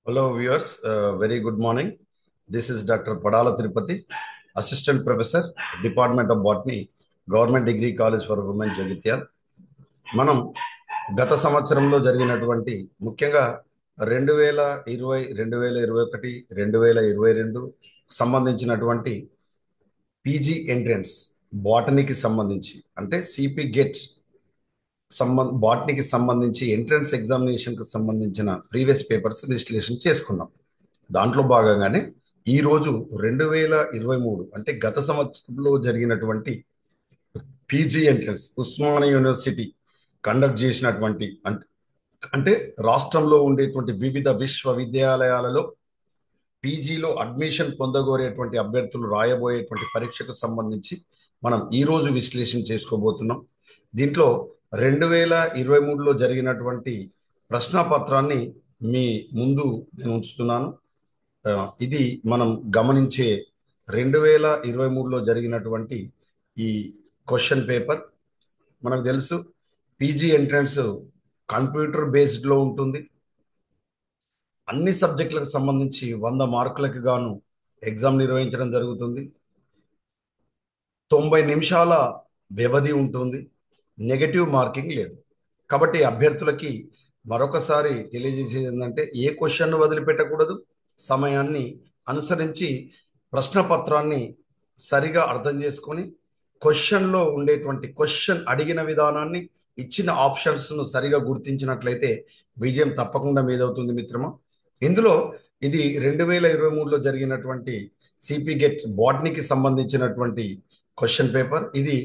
Hello, viewers. Very good morning. This is Dr. Padala Tirupati, Assistant Professor, Department of Botany, Government Degree College for Women, Jagitya. మనం గత సంవత్సరంలో జరిగినటువంటి ముఖ్యంగా 2020, 2021, 2022 సంబంధించినటువంటి PG entrance బాటనీకి సంబంధించి అంటే సిపి గెట్ బాటనీకి సంబంధించి ఎంట్రన్స్ ఎగ్జామినేషన్కి సంబంధించిన ప్రీవియస్ పేపర్స్ విశ్లేషణ చేసుకున్నాం. దాంట్లో భాగంగానే ఈరోజు 2023 అంటే గత సంవత్సరంలో జరిగినటువంటి PG entrance Osmania university conduct చేసినటువంటి అంటే రాష్ట్రంలో ఉండేటువంటి వివిధ విశ్వవిద్యాలయాలలో పీజీలో అడ్మిషన్ పొందగోరేటువంటి అభ్యర్థులు రాయబోయేటువంటి పరీక్షకు సంబంధించి మనం ఈరోజు విశ్లేషణ చేసుకోబోతున్నాం. దీంట్లో 2023లో జరిగినటువంటి ప్రశ్నపత్రాన్ని మీ ముందు నేను ఉంచుతున్నాను. ఇది మనం గమనించే 2023లో జరిగినటువంటి ఈ క్వశ్చన్ పేపర్. మనకు తెలుసు పీజీ ఎంట్రన్స్ కంప్యూటర్ బేస్డ్లో ఉంటుంది. అన్ని సబ్జెక్టులకు సంబంధించి 100 మార్కులకు గాను ఎగ్జామ్ నిర్వహించడం జరుగుతుంది. 90 నిమిషాల వ్యవధి ఉంటుంది. నెగటివ్ మార్కింగ్ లేదు. కాబట్టి అభ్యర్థులకి మరొకసారి తెలియజేసేది ఏంటంటే ఏ క్వశ్చన్ వదిలిపెట్టకూడదు. సమయాన్ని అనుసరించి ప్రశ్నపత్రాన్ని సరిగా అర్థం చేసుకొని క్వశ్చన్లో ఉండేటువంటి క్వశ్చన్ అడిగిన విధానాన్ని ఇచ్చిన ఆప్షన్స్ను సరిగా గుర్తించినట్లయితే విజయం తప్పకుండా మీదవుతుంది మిత్రమా. ఇందులో ఇది 2023లో జరిగినటువంటి సిపి గెట్ బాటనీకి సంబంధించినటువంటి క్వశ్చన్ పేపర్. ఇది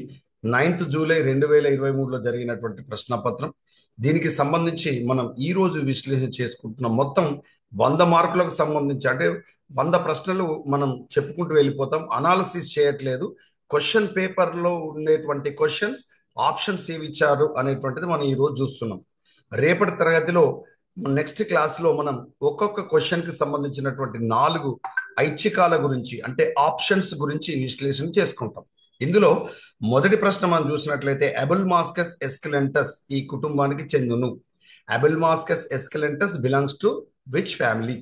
9th జూలై 2023లో జరిగినటువంటి ప్రశ్నపత్రం. దీనికి సంబంధించి మనం ఈ రోజు విశ్లేషణ చేసుకుంటున్నాం. మొత్తం 100 మార్కులకు సంబంధించి అంటే 100 ప్రశ్నలు మనం చెప్పుకుంటూ వెళ్ళిపోతాం. అనాలిసిస్ చేయట్లేదు. క్వశ్చన్ పేపర్లో ఉండేటువంటి క్వశ్చన్స్ ఆప్షన్స్ ఏవి ఇచ్చారు అనేటువంటిది మనం ఈ రోజు చూస్తున్నాం. రేపటి తరగతిలో నెక్స్ట్ క్లాస్లో మనం ఒక్కొక్క క్వశ్చన్కి సంబంధించినటువంటి 4 ఐచ్ఛికాల గురించి అంటే ఆప్షన్స్ గురించి విశ్లేషణ చేసుకుంటాం. ఇందులో మొదటి ప్రశ్న మనం చూసినట్లయితే అబుల్మాస్కస్ ఎస్కలెంటస్ ఈ కుటుంబానికి చెందును. అబుల్మాస్కస్ ఎస్కలెంటస్ బిలాంగ్స్ టు విచ్ ఫ్యామిలీ?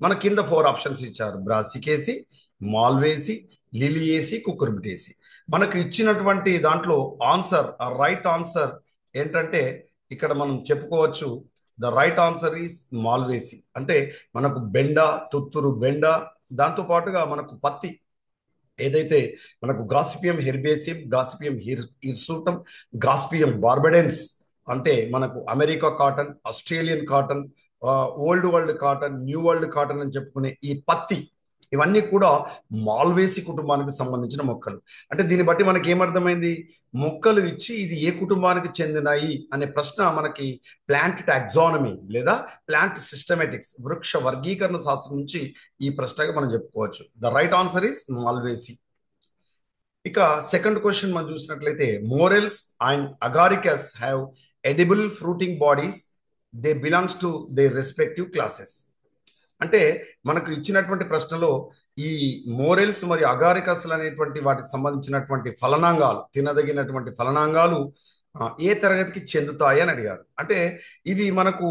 మన కింద 4 ఆప్షన్స్ ఇచ్చారు: బ్రాసికేసి, మాల్వేసి, లిలియేసి, కుకుర్బిటేసి. మనకు ఇచ్చినటువంటి దాంట్లో ఆన్సర్ రైట్ ఆన్సర్ ఏంటంటే ఇక్కడ మనం చెప్పుకోవచ్చు ద రైట్ ఆన్సర్ ఈస్ మాల్వేసి. అంటే మనకు బెండ, తుత్తూరు బెండ, దాంతో పాటుగా మనకు పత్తి ఏదైతే మనకు గాసిపియం హెర్బేసియం, గాసిపియం హిర్సూటం, గాసిపియం బార్బడెన్స్ అంటే మనకు America cotton, Australian cotton, old world cotton, new world cotton అని చెప్పుకునే ఈ పత్తి, ఇవన్నీ కూడా మాల్వేసి కుటుంబానికి సంబంధించిన మొక్కలు. అంటే దీన్ని బట్టి మనకి ఏమర్థమైంది? మొక్కలు ఇచ్చి ఇది ఏ కుటుంబానికి చెందినాయి అనే ప్రశ్న మనకి ప్లాంట్ టాక్సానమీ లేదా ప్లాంట్ సిస్టమేటిక్స్ వృక్ష వర్గీకరణ శాస్త్రం నుంచి ఈ ప్రశ్నగా మనం చెప్పుకోవచ్చు. The right answer is Malvaceae. ఇక సెకండ్ క్వశ్చన్ మనం చూసినట్లయితే morels and Agaricus have edible fruiting bodies, they belongs to their respective classes. అంటే మనకు ఇచ్చినటువంటి ప్రశ్నలో ఈ మోరెల్స్ మరియు అగారికస్లు అనేటువంటి వాటికి సంబంధించినటువంటి ఫలనాంగాలు, తినదగినటువంటి ఫలనాంగాలు ఏ తరగతికి చెందుతాయి అని అడిగారు. అంటే ఇవి మనకు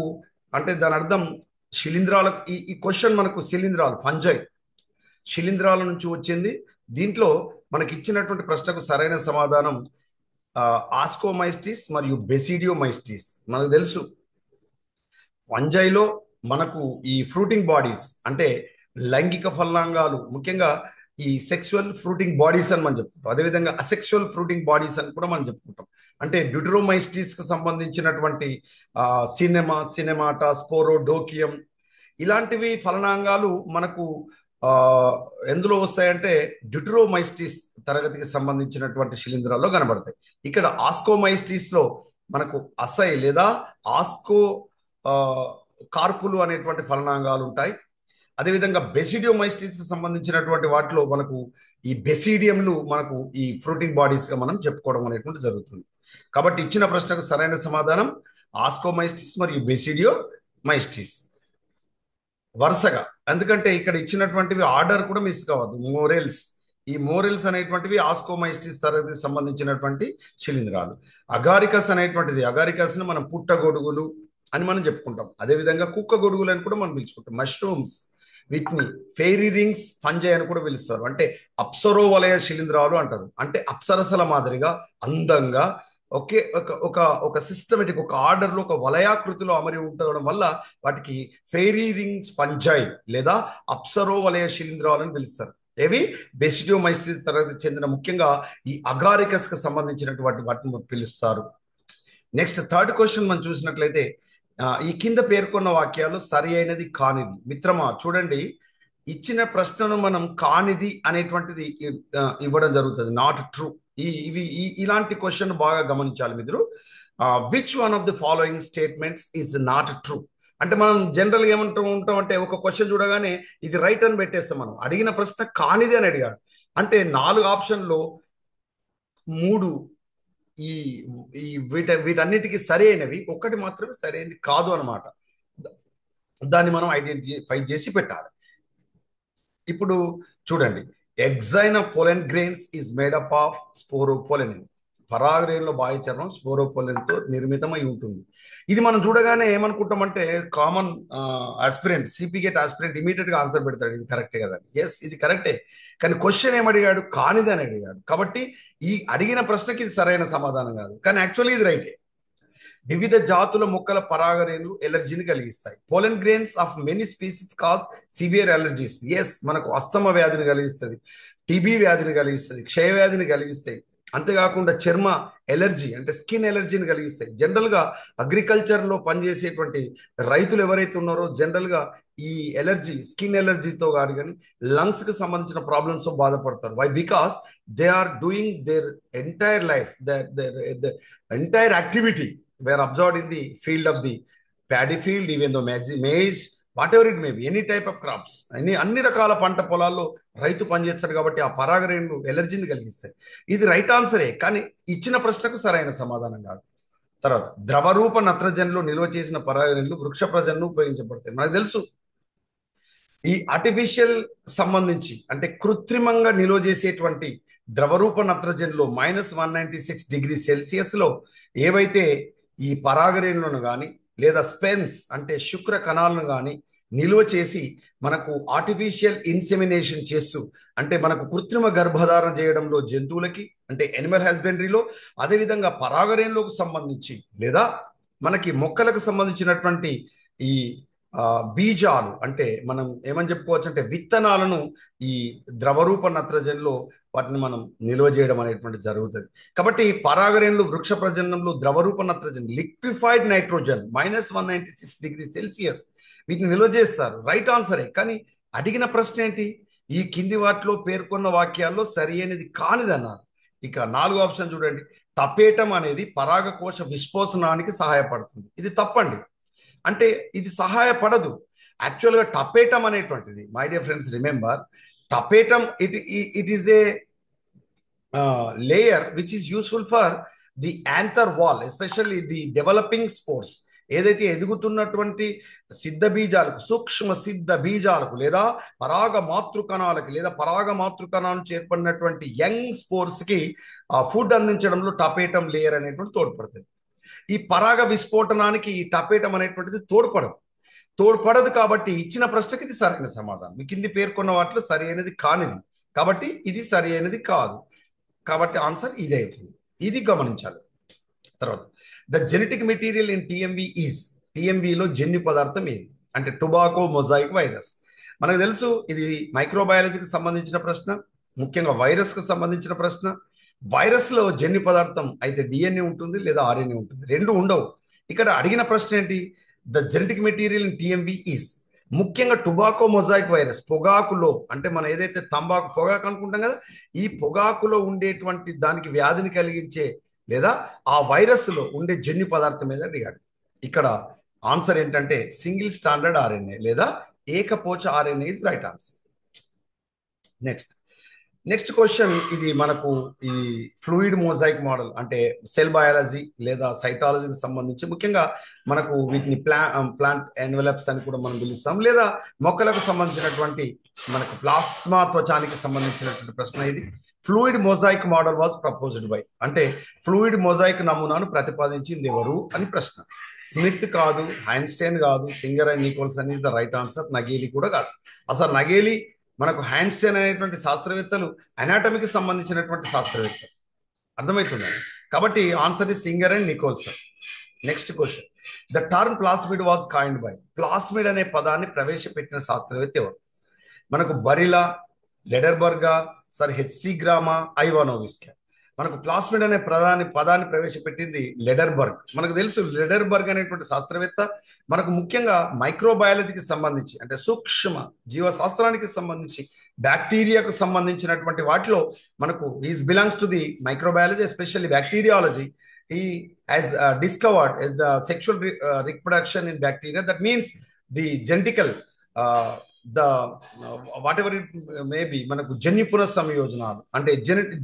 అంటే దాని అర్థం శిలీంధ్రాల ఈ క్వశ్చన్ మనకు శిలీంధ్రాలు ఫంజై శిలీంధ్రాల నుంచి వచ్చింది. దీంట్లో మనకి ఇచ్చినటువంటి ప్రశ్నకు సరైన సమాధానం ఆస్కోమైస్టిస్ మరియు బెసిడియోమైస్టిస్. మనకు తెలుసు ఫంజైలో మనకు ఈ ఫ్రూటింగ్ బాడీస్ అంటే లైంగిక ఫలనాంగాలు, ముఖ్యంగా ఈ సెక్సువల్ ఫ్రూటింగ్ బాడీస్ అని మనం చెప్పుకుంటాం. అదేవిధంగా అసెక్సువల్ ఫ్రూటింగ్ బాడీస్ అని కూడా మనం చెప్పుకుంటాం. అంటే డ్యూటెరోమైస్టిస్ కు సంబంధించినటువంటి సినెమాటా, స్పోరోడోకియం ఇలాంటివి ఫలనాంగాలు మనకు ఎందులో వస్తాయంటే డ్యూటెరోమైస్టిస్ తరగతికి సంబంధించినటువంటి శిలీంధ్రాల్లో కనబడతాయి. ఇక్కడ ఆస్కోమైస్టిస్ లో మనకు అసై లేదా ఆస్కో కార్పులు అనేటువంటి ఫలనాంగాలు ఉంటాయి. అదేవిధంగా బెసిడియోమైస్టిస్ కి సంబంధించినటువంటి వాటిలో మనకు ఈ బెసిడియంలు మనకు ఈ ఫ్రూటింగ్ బాడీస్ గా మనం చెప్పుకోవడం అనేటువంటి జరుగుతుంది. కాబట్టి ఇచ్చిన ప్రశ్నకు సరైన సమాధానం ఆస్కోమైస్టిస్ మరియు బెసిడియోమైస్టిస్ వరుసగా. ఎందుకంటే ఇక్కడ ఇచ్చినటువంటివి ఆర్డర్ కూడా మిస్ కావద్దు. ఈ మోరెల్స్ అనేటువంటివి ఆస్కోమైస్టిస్ తరగతికి సంబంధించినటువంటి శిలీంధ్రాలు. అగారికస్ అనేటువంటిది, అగారికస్ ను మనం పుట్టగొడుగులు, అని మనం చెప్పుకుంటాం. అదేవిధంగా కుక్క గొడుగులు అని కూడా మనం పిలుచుకుంటాం. మష్రూమ్స్, వీటిని ఫెయిరీ రింగ్స్ ఫంజై అని కూడా పిలుస్తారు. అంటే అప్సరో వలయ శిలీంధ్రాలు అంటారు. అంటే అప్సరసల మాదిరిగా అందంగా ఒకే ఒక ఒక ఒక సిస్టమేటిక్ ఒక ఆర్డర్లో ఒక వలయాకృతిలో అమరి ఉండడం వల్ల వాటికి ఫెయిరీ రింగ్స్ ఫంజై లేదా అప్సరో వలయ శిలీంధ్రాలు అని పిలుస్తారు. ఏవి బెసిడియోమైసిస్ తరగతికి చెందిన ముఖ్యంగా ఈ అగారికస్ కి సంబంధించినటువంటి వాటిని పిలుస్తారు. నెక్స్ట్ థర్డ్ క్వశ్చన్ మనం చూసినట్లయితే ఈ కింద పేర్కొన్న వాక్యాలు సరి అయినది కానిది. మిత్రమా చూడండి, ఇచ్చిన ప్రశ్నను మనం కానిది అనేటువంటిది ఇవ్వడం జరుగుతుంది, నాట్ ట్రూ. ఇలాంటి క్వశ్చన్ బాగా గమనించాలి మీరు. Which one of the following statements is not true అంటే మనం జనరల్గా ఏమంటూ ఉంటాం అంటే ఒక క్వశ్చన్ చూడగానే ఇది రైట్ అని పెట్టేస్తాం. మనం అడిగిన ప్రశ్న కానిది అని అడిగాడు అంటే 4 ఆప్షన్లో 3 ఈ వీటన్నిటికీ సరైనవి, ఒక్కటి మాత్రమే సరైనది కాదు అనమాట. దాన్ని మనం ఐడెంటిఫై చేసి పెట్టాలి. ఇప్పుడు చూడండి, exine pollen grains is made up of sporopollenin. పరాగరేణుల బాహ్య చర్మం స్పోరోపోలెన్తో నిర్మితమై ఉంటుంది. ఇది మనం చూడగానే ఏమనుకుంటామంటే common aspirant CPGET aspirant immediate గా ఆన్సర్ పెడతాడు, ఇది కరెక్టే కదా. ఎస్, ఇది కరెక్టే. కానీ క్వశ్చన్ ఏమడిగాడు, కానిది అని అడిగాడు. కాబట్టి ఈ అడిగిన ప్రశ్నకి ఇది సరైన సమాధానం కాదు, కానీ యాక్చువల్లీ ఇది రైటే. వివిధ జాతుల మొక్కల పరాగరేణులు ఎలర్జీని కలిగిస్తాయి. Pollen grains of many species cause severe allergies. Yes, మనకు అస్తమ వ్యాధిని కలిగిస్తుంది, టీబీ వ్యాధిని కలిగిస్తుంది, క్షయ వ్యాధిని కలిగిస్తాయి. అంతేకాకుండా చర్మ ఎలర్జీ అంటే స్కిన్ ఎలర్జీని కలిగిస్తాయి. జనరల్గా అగ్రికల్చర్లో పనిచేసేటువంటి రైతులు ఎవరైతే ఉన్నారో జనరల్గా ఈ ఎలర్జీ స్కిన్ ఎలర్జీతో కానీ లంగ్స్కి సంబంధించిన ప్రాబ్లమ్స్తో బాధపడతారు. Why? Because they are doing their entire life, the entire activity were observed in the field of the paddy field, even though maize, whatever it may be, any type of crops, అన్ని రకాల పంట పొలాల్లో రైతు పనిచేస్తాడు. కాబట్టి ఆ పరాగరేణులు ఎలర్జీని కలిగిస్తాయి. ఇది రైట్ ఆన్సరే, కానీ ఇచ్చిన ప్రశ్నకు సరైన సమాధానం కాదు. తర్వాత ద్రవరూప నత్రజనిలో నిల్వ చేసిన పరాగరేణులు వృక్ష ప్రజలను ఉపయోగించబడతాయి. మనకు తెలుసు ఈ ఆర్టిఫిషియల్ సంబంధించి అంటే కృత్రిమంగా నిల్వ చేసేటువంటి ద్రవరూప నత్రజనిలో -196 లో ఏవైతే ఈ పరాగరేణులను కానీ లేదా స్పెర్మ్స్ అంటే శుక్ర కణాలను కానీ నిల్వ చేసి మనకు ఆర్టిఫిషియల్ ఇన్సెమినేషన్ చేస్తూ అంటే మనకు కృత్రిమ గర్భధారణ చేయడంలో జంతువులకి అంటే ఎనిమల్ హస్బెండరీలో, అదేవిధంగా పరాగరేణులకు సంబంధించి లేదా మనకి మొక్కలకు సంబంధించినటువంటి ఈ బీజాలు అంటే మనం ఏమని చెప్పుకోవచ్చు అంటే విత్తనాలను ఈ ద్రవరూప నత్రజనిలో వాటిని మనం నిల్వ చేయడం అనేటువంటి జరుగుతుంది. కాబట్టి పరాగరేణులు వృక్ష ప్రజననంలో ద్రవరూప నత్రజని లిక్విఫైడ్ నైట్రోజన్ -196 వీటిని నిల్వ చేస్తారు. రైట్ ఆన్సరే, కానీ అడిగిన ప్రశ్న ఏంటి, ఈ కింది వాటిలో పేర్కొన్న వాక్యాల్లో సరి అయినది కానిదన్నారు. ఇక 4వ ఆప్షన్ చూడండి, తపేటం అనేది పరాగకోశ విస్పోసనానికి సహాయపడుతుంది. ఇది తప్పండి, అంటే ఇది సహాయపడదు. యాక్చువల్గా టపేటం అనేటువంటిది, my dear friends remember, tapetum it is a layer which is useful for the anther wall, especially the developing spores. ఏదైతే ఎదుగుతున్నటువంటి సిద్ధ బీజాలకు, సూక్ష్మ సిద్ధ బీజాలకు లేదా పరాగ మాతృకణాలకి లేదా పరాగ మాతృకణాలను చేర్పడినటువంటి యంగ్ స్పోర్స్ కి ఫుడ్ అందించడంలో టపేటం లేయర్ అనేటువంటి తోడ్పడుతుంది. ఈ పరాగ విస్ఫోటనానికి ఈ టపేటం అనేటువంటిది తోడ్పడదు. కాబట్టి ఇచ్చిన ప్రశ్నకి ఇది సరైన సమాధానం. మీ కింది పేర్కొన్న వాటిలో సరి అయినది కానిది, కాబట్టి ఇది సరి అయినది కాదు. కాబట్టి ఆన్సర్ ఇదే అవుతుంది. ఇది గమనించాలి. తర్వాత the genetic material in TMV is, టిఎంవిలో జన్యు పదార్థం ఏది అంటే టొబాకో మొజాయిక్ వైరస్. మనకు తెలుసు ఇది మైక్రోబయాలజీకి సంబంధించిన ప్రశ్న, ముఖ్యంగా వైరస్కి సంబంధించిన ప్రశ్న. వైరస్ లో జన్యు పదార్థం అయితే డిఎన్ఏ ఉంటుంది లేదా ఆర్ఎన్ఏ ఉంటుంది, రెండు ఉండవు. ఇక్కడ అడిగిన ప్రశ్న ఏంటి, the genetic material in TMV is, ముఖ్యంగా టొబాకో మొజాయిక్ వైరస్ పొగాకులో అంటే మనం ఏదైతే పొగాకు అనుకుంటాం కదా, ఈ పొగాకులో ఉండేటువంటి దానికి వ్యాధిని కలిగించే లేదా ఆ వైరస్ లో ఉండే జన్యు పదార్థం మీద అడిగాడు. ఇక్కడ ఆన్సర్ ఏంటంటే సింగిల్ స్టాండర్డ్ ఆర్ఎన్ఏ లేదా ఏకపోచ RNA is right answer. Next question, ఇది మనకు ఈ ఫ్లూయిడ్ మొజాయిక్ మోడల్ అంటే సెల్ బయాలజీ లేదా సైటాలజీకి సంబంధించి ముఖ్యంగా మనకు వీటిని ప్లాంట్ ఎన్వెలప్స్ అని కూడా మనం పిలుస్తాం, లేదా మొక్కలకు సంబంధించినటువంటి మనకు ప్లాస్మా త్వచానికి సంబంధించినటువంటి ప్రశ్న ఇది. Fluid mosaic model was proposed by, అంటే ఫ్లూయిడ్ మొజాయిక్ నమూనాను ప్రతిపాదించింది ఎవరు అని ప్రశ్న. స్మిత్ కాదు, ఐన్స్టైన్ కాదు, singer and Nicholson is the right answer. నగేలి కూడా కాదు. అసలు నగేలి, మనకు ఐన్స్టైన్ అనేటువంటి శాస్త్రవేత్తలు అనాటమీకి సంబంధించినటువంటి శాస్త్రవేత్తలు. అర్థమవుతుందండి. కాబట్టి answer is singer and Nicholson. Next question, the term plasmid was coined by, plasmid అనే పదాన్ని ప్రవేశపెట్టిన శాస్త్రవేత్త ఎవరు? మనకు బరిలా, లెడర్బర్గా, సార్ హెచ్సి గ్రామా, ఐవానోవిస్కా. మనకు ప్లాస్మిడ్ అనే పదాన్ని ప్రవేశపెట్టింది లెడర్బర్గ్. మనకు తెలుసు లెడర్బర్గ్ అనేటువంటి శాస్త్రవేత్త మనకు ముఖ్యంగా మైక్రోబయాలజీకి సంబంధించి, అంటే సూక్ష్మ జీవశాస్త్రానికి సంబంధించి, బ్యాక్టీరియాకు సంబంధించినటువంటి వాటిలో మనకు is belongs to the microbiology, especially bacteriology. He has discovered the sexual reproduction in bacteria. That means the genetical, the whatever it may be, మనకు జన్యు పునఃసంయోజనాలు అంటే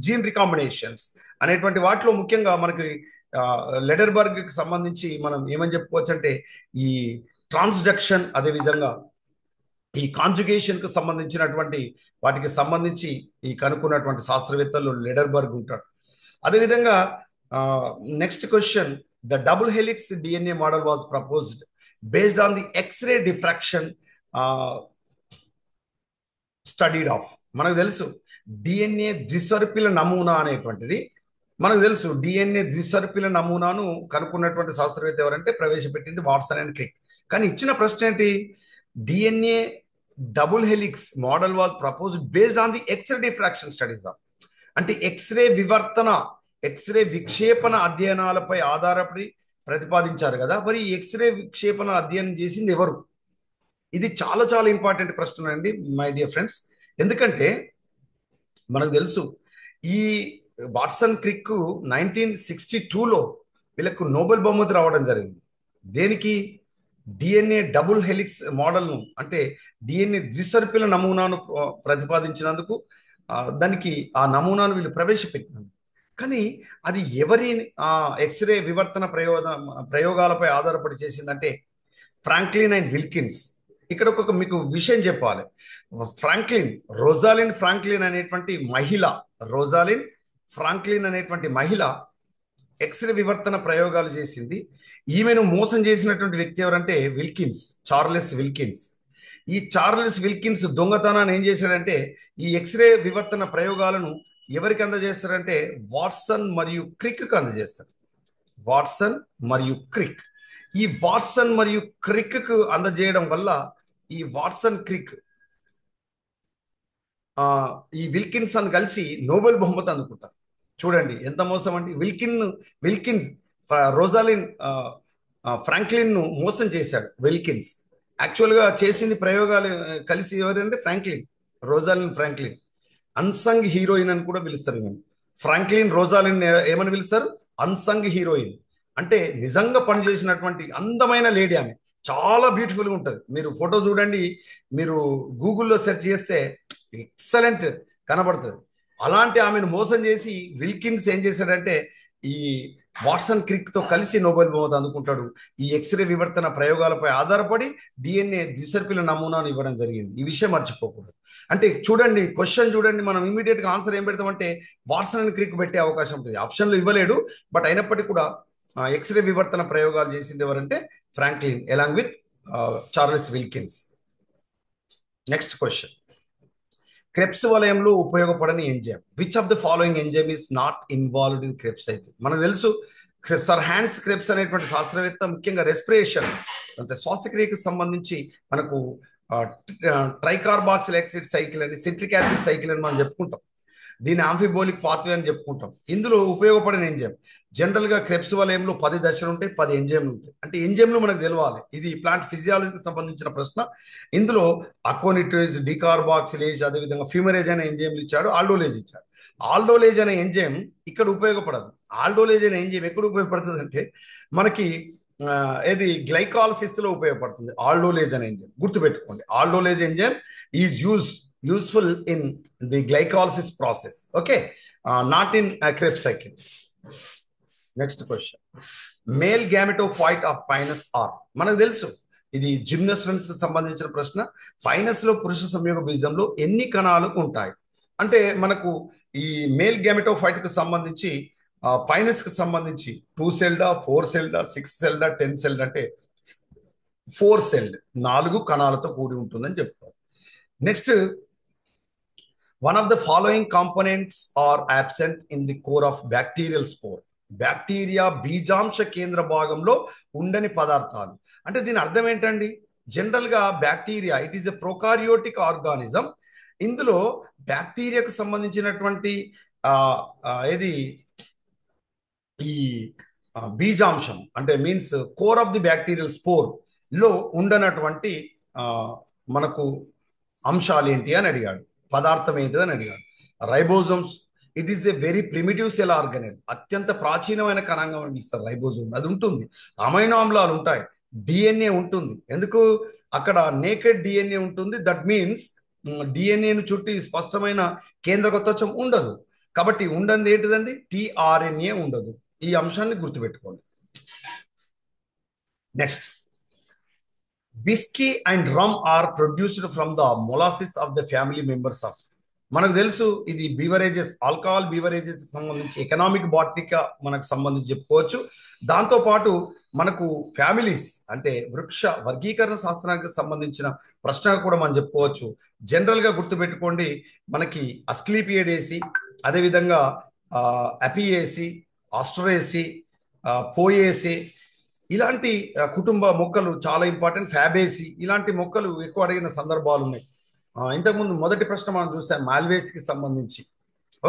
జీన్ రికాంబినేషన్స్ అనేటువంటి వాటిలో ముఖ్యంగా మనకి లెడర్బర్గ్ కి సంబంధించి మనం ఏమని చెప్పుకోవచ్చు అంటే ఈ ట్రాన్స్డక్షన్, అదేవిధంగా ఈ కాంజుగేషన్ కు సంబంధించినటువంటి వాటికి సంబంధించి ఈ కనుక్కున్నటువంటి శాస్త్రవేత్తలు లెడర్బర్గ్ ఉంటాడు. అదేవిధంగా next question, the double helix DNA model was proposed based on the X-ray diffraction studied of. మనకు తెలుసు డిఎన్ఏ ద్విసర్పిల నమూనా అనేటువంటిది, మనకు తెలుసు డిఎన్ఏ ద్విసర్పిల నమూనాను కనుక్కున్నటువంటి శాస్త్రవేత్త ఎవరంటే ప్రవేశపెట్టింది వాట్సన్ అండ్ క్రిక్. కానీ ఇచ్చిన ప్రశ్న ఏంటి? DNA double helix model was proposed based on the X ray diffraction studies of, అంటే ఎక్స్రే వివర్తన, ఎక్స్రే విక్షేపణ అధ్యయనాలపై ఆధారపడి ప్రతిపాదించారు కదా. మరి ఎక్స్రే విక్షేపణ అధ్యయనం చేసింది ఎవరు? ఇది చాలా చాలా ఇంపార్టెంట్ ప్రశ్న అండి మై డియర్ ఫ్రెండ్స్. ఎందుకంటే మనకు తెలుసు ఈ వాట్సన్ క్రిక్ 1962లో వీళ్ళకు నోబెల్ బహుమతి రావడం జరిగింది. దేనికి? డిఎన్ఏ డబుల్ హెలిక్స్ మోడల్ను, అంటే డిఎన్ఏ ద్విసర్పిల నమూనాను ప్రతిపాదించినందుకు దానికి ఆ నమూనాను వీళ్ళు ప్రవేశపెట్టినారు. కానీ అది ఎవరి ఎక్స్రే వివర్తన ప్రయోగాలపై ఆధారపడి చేసిందంటే ఫ్రాంక్లిన్ అండ్ విల్కిన్స్. ఇక్కడ ఒక మీకు విషయం చెప్పాలి. రోజాలిన్ ఫ్రాంక్లిన్ అనేటువంటి మహిళ, రోజాలిన్ ఫ్రాంక్లిన్ అనేటువంటి మహిళ ఎక్స్రే వివర్తన ప్రయోగాలు చేసింది. ఈమెను మోసం చేసినటువంటి వ్యక్తి ఎవరంటే విల్కిన్స్, చార్లెస్ విల్కిన్స్. ఈ చార్లెస్ విల్కిన్స్ దొంగతనాన్ని ఏం చేశాడంటే ఈ ఎక్స్రే వివర్తన ప్రయోగాలను ఎవరికి అందజేస్తారంటే వాట్సన్ మరియు క్రిక్ కు అందజేస్తారు. వాట్సన్ మరియు క్రిక్. ఈ వాట్సన్ మరియు క్రిక్ కు అందజేయడం వల్ల ఈ వాట్సన్ క్రిక్ ఈ విల్కిన్స్ కలిసి నోబెల్ బహుమతి అందుకుంటారు. చూడండి ఎంత మోసం అండి. విల్కిన్స్ రోజాలిన్ ఫ్రాంక్లిన్ ను మోసం చేశాడు విల్కిన్స్. యాక్చువల్గా చేసింది ప్రయోగాలు కలిసి ఎవరంటే ఫ్రాంక్లిన్, రోజాలిన్ ఫ్రాంక్లిన్. అన్సంగ్ హీరోయిన్ అని కూడా పిలుస్తారు. మేము ఫ్రాంక్లిన్ రోజాలిన్ ఏమని పిలుస్తారు? Unsung heroine. అంటే నిజంగా పనిచేసినటువంటి అందమైన లేడీ ఆమె. చాలా బ్యూటిఫుల్గా ఉంటుంది. మీరు ఫోటో చూడండి, మీరు గూగుల్లో సెర్చ్ చేస్తే ఎక్సలెంట్ కనబడుతుంది. అలాంటి ఆమెను మోసం చేసి విల్కిన్స్ ఏం చేశాడంటే ఈ వాట్సన్ క్రిక్ తో కలిసి నోబెల్ బహుమతి అందుకుంటాడు. ఈ ఎక్స్రే వివర్తన ప్రయోగాలపై ఆధారపడి డిఎన్ఏ ద్విసర్పిల నమూనాను ఇవ్వడం జరిగింది. ఈ విషయం మర్చిపోకూడదు. అంటే చూడండి క్వశ్చన్ చూడండి, మనం ఇమీడియట్ గా ఆన్సర్ ఏం పెడతామంటే వాట్సన్ అండ్ క్రిక్ పెట్టే అవకాశం ఉంటుంది. ఆప్షన్లు ఇవ్వలేడు, బట్ అయినప్పటికీ కూడా ఎక్స్రే వివర్తన ప్రయోగాలు చేసింది ఎవరంటే Franklin along with Charles Wilkins. Next question, Krebs వలయంలో ఉపయోగపడని enzyme, which of the following enzyme is not involved in Krebs cycle? మనకు తెలుసు సర్ హ్యాన్స్ క్రెబ్స్ అనేటువంటి శాస్త్రవేత్త ముఖ్యంగా రెస్పిరేషన్ అంటే శ్వాసక్రియకు సంబంధించి మనకు ట్రైకార్బాక్సిల్ యాసిడ్ సైకిల్ అని, సిట్రిక్ యాసిడ్ సైకిల్ అని మనం చెప్పుకుంటాం. దీన్ని ఆంఫిబోలిక్ పాత్వే అని చెప్పుకుంటాం. ఇందులో ఉపయోగపడిన ఎంజైమ్ జనరల్ గా క్రెబ్స్ వలయంలో 10 దశలు ఉంటాయి, 10 ఎంజైమ్లు ఉంటాయి. అంటే ఎంజైమ్లు మనకు తెలవాలి. ఇది ప్లాంట్ ఫిజియాలజీకి సంబంధించిన ప్రశ్న. ఇందులో అకోనిటేజ్, డికార్బాక్సిలేజ్, అదేవిధంగా ఫ్యూమరేజ్ అనే ఎంజైమ్లు ఇచ్చాడు, ఆల్డోలేజ్ ఇచ్చాడు. ఆల్డోలేజ్ అనే ఎంజైమ్ ఇక్కడ ఉపయోగపడదు. ఆల్డోలేజ్ అనే ఎంజైమ్ ఎక్కడ ఉపయోగపడుతుంది అంటే మనకి ఏది గ్లైకాలసిస్ లో ఉపయోగపడుతుంది. ఆల్డోలేజ్ అనే ఎంజైమ్ గుర్తుపెట్టుకోండి. ఆల్డోలేజ్ enzyme is useful in the glycolysis process, okay, not in Krebs cycle. Next question, male gametophyte of Pinus are, మనకు తెలుసు ఇది జిమ్నోస్పెర్మ్స్ కి సంబంధించిన ప్రశ్న. పైనస్ లో పురుష సంయోగ బీజంలో ఎన్ని కణాలు ఉంటాయి? అంటే మనకు ఈ మేల్ గ్యామెటోఫైట్ కు సంబంధించి పైనస్ కి సంబంధించి 2 సెల్డా, 4 సెల్డా, 6 సెల్డా, 10 సెల్డ్ అంటే 4 సెల్డ్ 4 కణాలతో కూడి ఉంటుందని చెప్తారు. Next, one of the following components are absent in the core of bacterial spore. Bacteria బీజాంశ కేంద్ర భాగంలో ఉండని పదార్థాలు. అంటే దీని అర్థం ఏంటండి? జనరల్ గా bacteria it is a prokaryotic organism. ఇందులో బ్యాక్టీరియాకు సంబంధించినటువంటి ఏది ఈ బీజాంశం అంటే means core of the bacterial spore లో ఉండనటువంటి మనకు అంశాలు ఏంటి అని అడిగాడు. పదార్థం ఏంటిది అని అడిగాడు. Ribosomes it is a very primitive cell organelle. అత్యంత ప్రాచీనమైన కణంగా ఇస్తారు రైబోజోమ్. అది ఉంటుంది. అమైనో ఆమ్లాలు ఉంటాయి. డిఎన్ఏ ఉంటుంది. ఎందుకు? అక్కడ నేకెడ్ డిఎన్ఏ ఉంటుంది. దట్ మీన్స్ డిఎన్ఏను చుట్టి స్పష్టమైన కేంద్రకత్వం ఉండదు. కాబట్టి ఉండదు ఏంటిదండి? టిఆర్ఎన్ఏ ఉండదు. ఈ అంశాన్ని గుర్తుపెట్టుకోండి. Next, whisky and rum are produced from the molasses of the family members of. మనకు తెలుసు ఇది బీవరేజెస్, ఆల్కహాల్ బీవరేజెస్ సంబంధించి ఎకనామిక్ బాట్నికా మనకు సంబంధించి చెప్పుకోవచ్చు. దాంతోపాటు మనకు ఫ్యామిలీస్ అంటే వృక్ష వర్గీకరణ శాస్త్రానికి సంబంధించిన ప్రశ్న కూడా మనం చెప్పుకోవచ్చు. జనరల్ గా గుర్తుపెట్టుకోండి, మనకి అస్క్లీపియేడేసి, అదేవిధంగా అపియేసి, ఆస్ట్రేసి, పోయేసి ఇలాంటి కుటుంబ మొక్కలు చాలా ఇంపార్టెంట్. ఫ్యాబేసి ఇలాంటి మొక్కలు ఎక్కువ అడిగిన సందర్భాలు ఉన్నాయి. ఇంతకుముందు మొదటి ప్రశ్న మనం చూసాం మాల్వేస్కి సంబంధించి.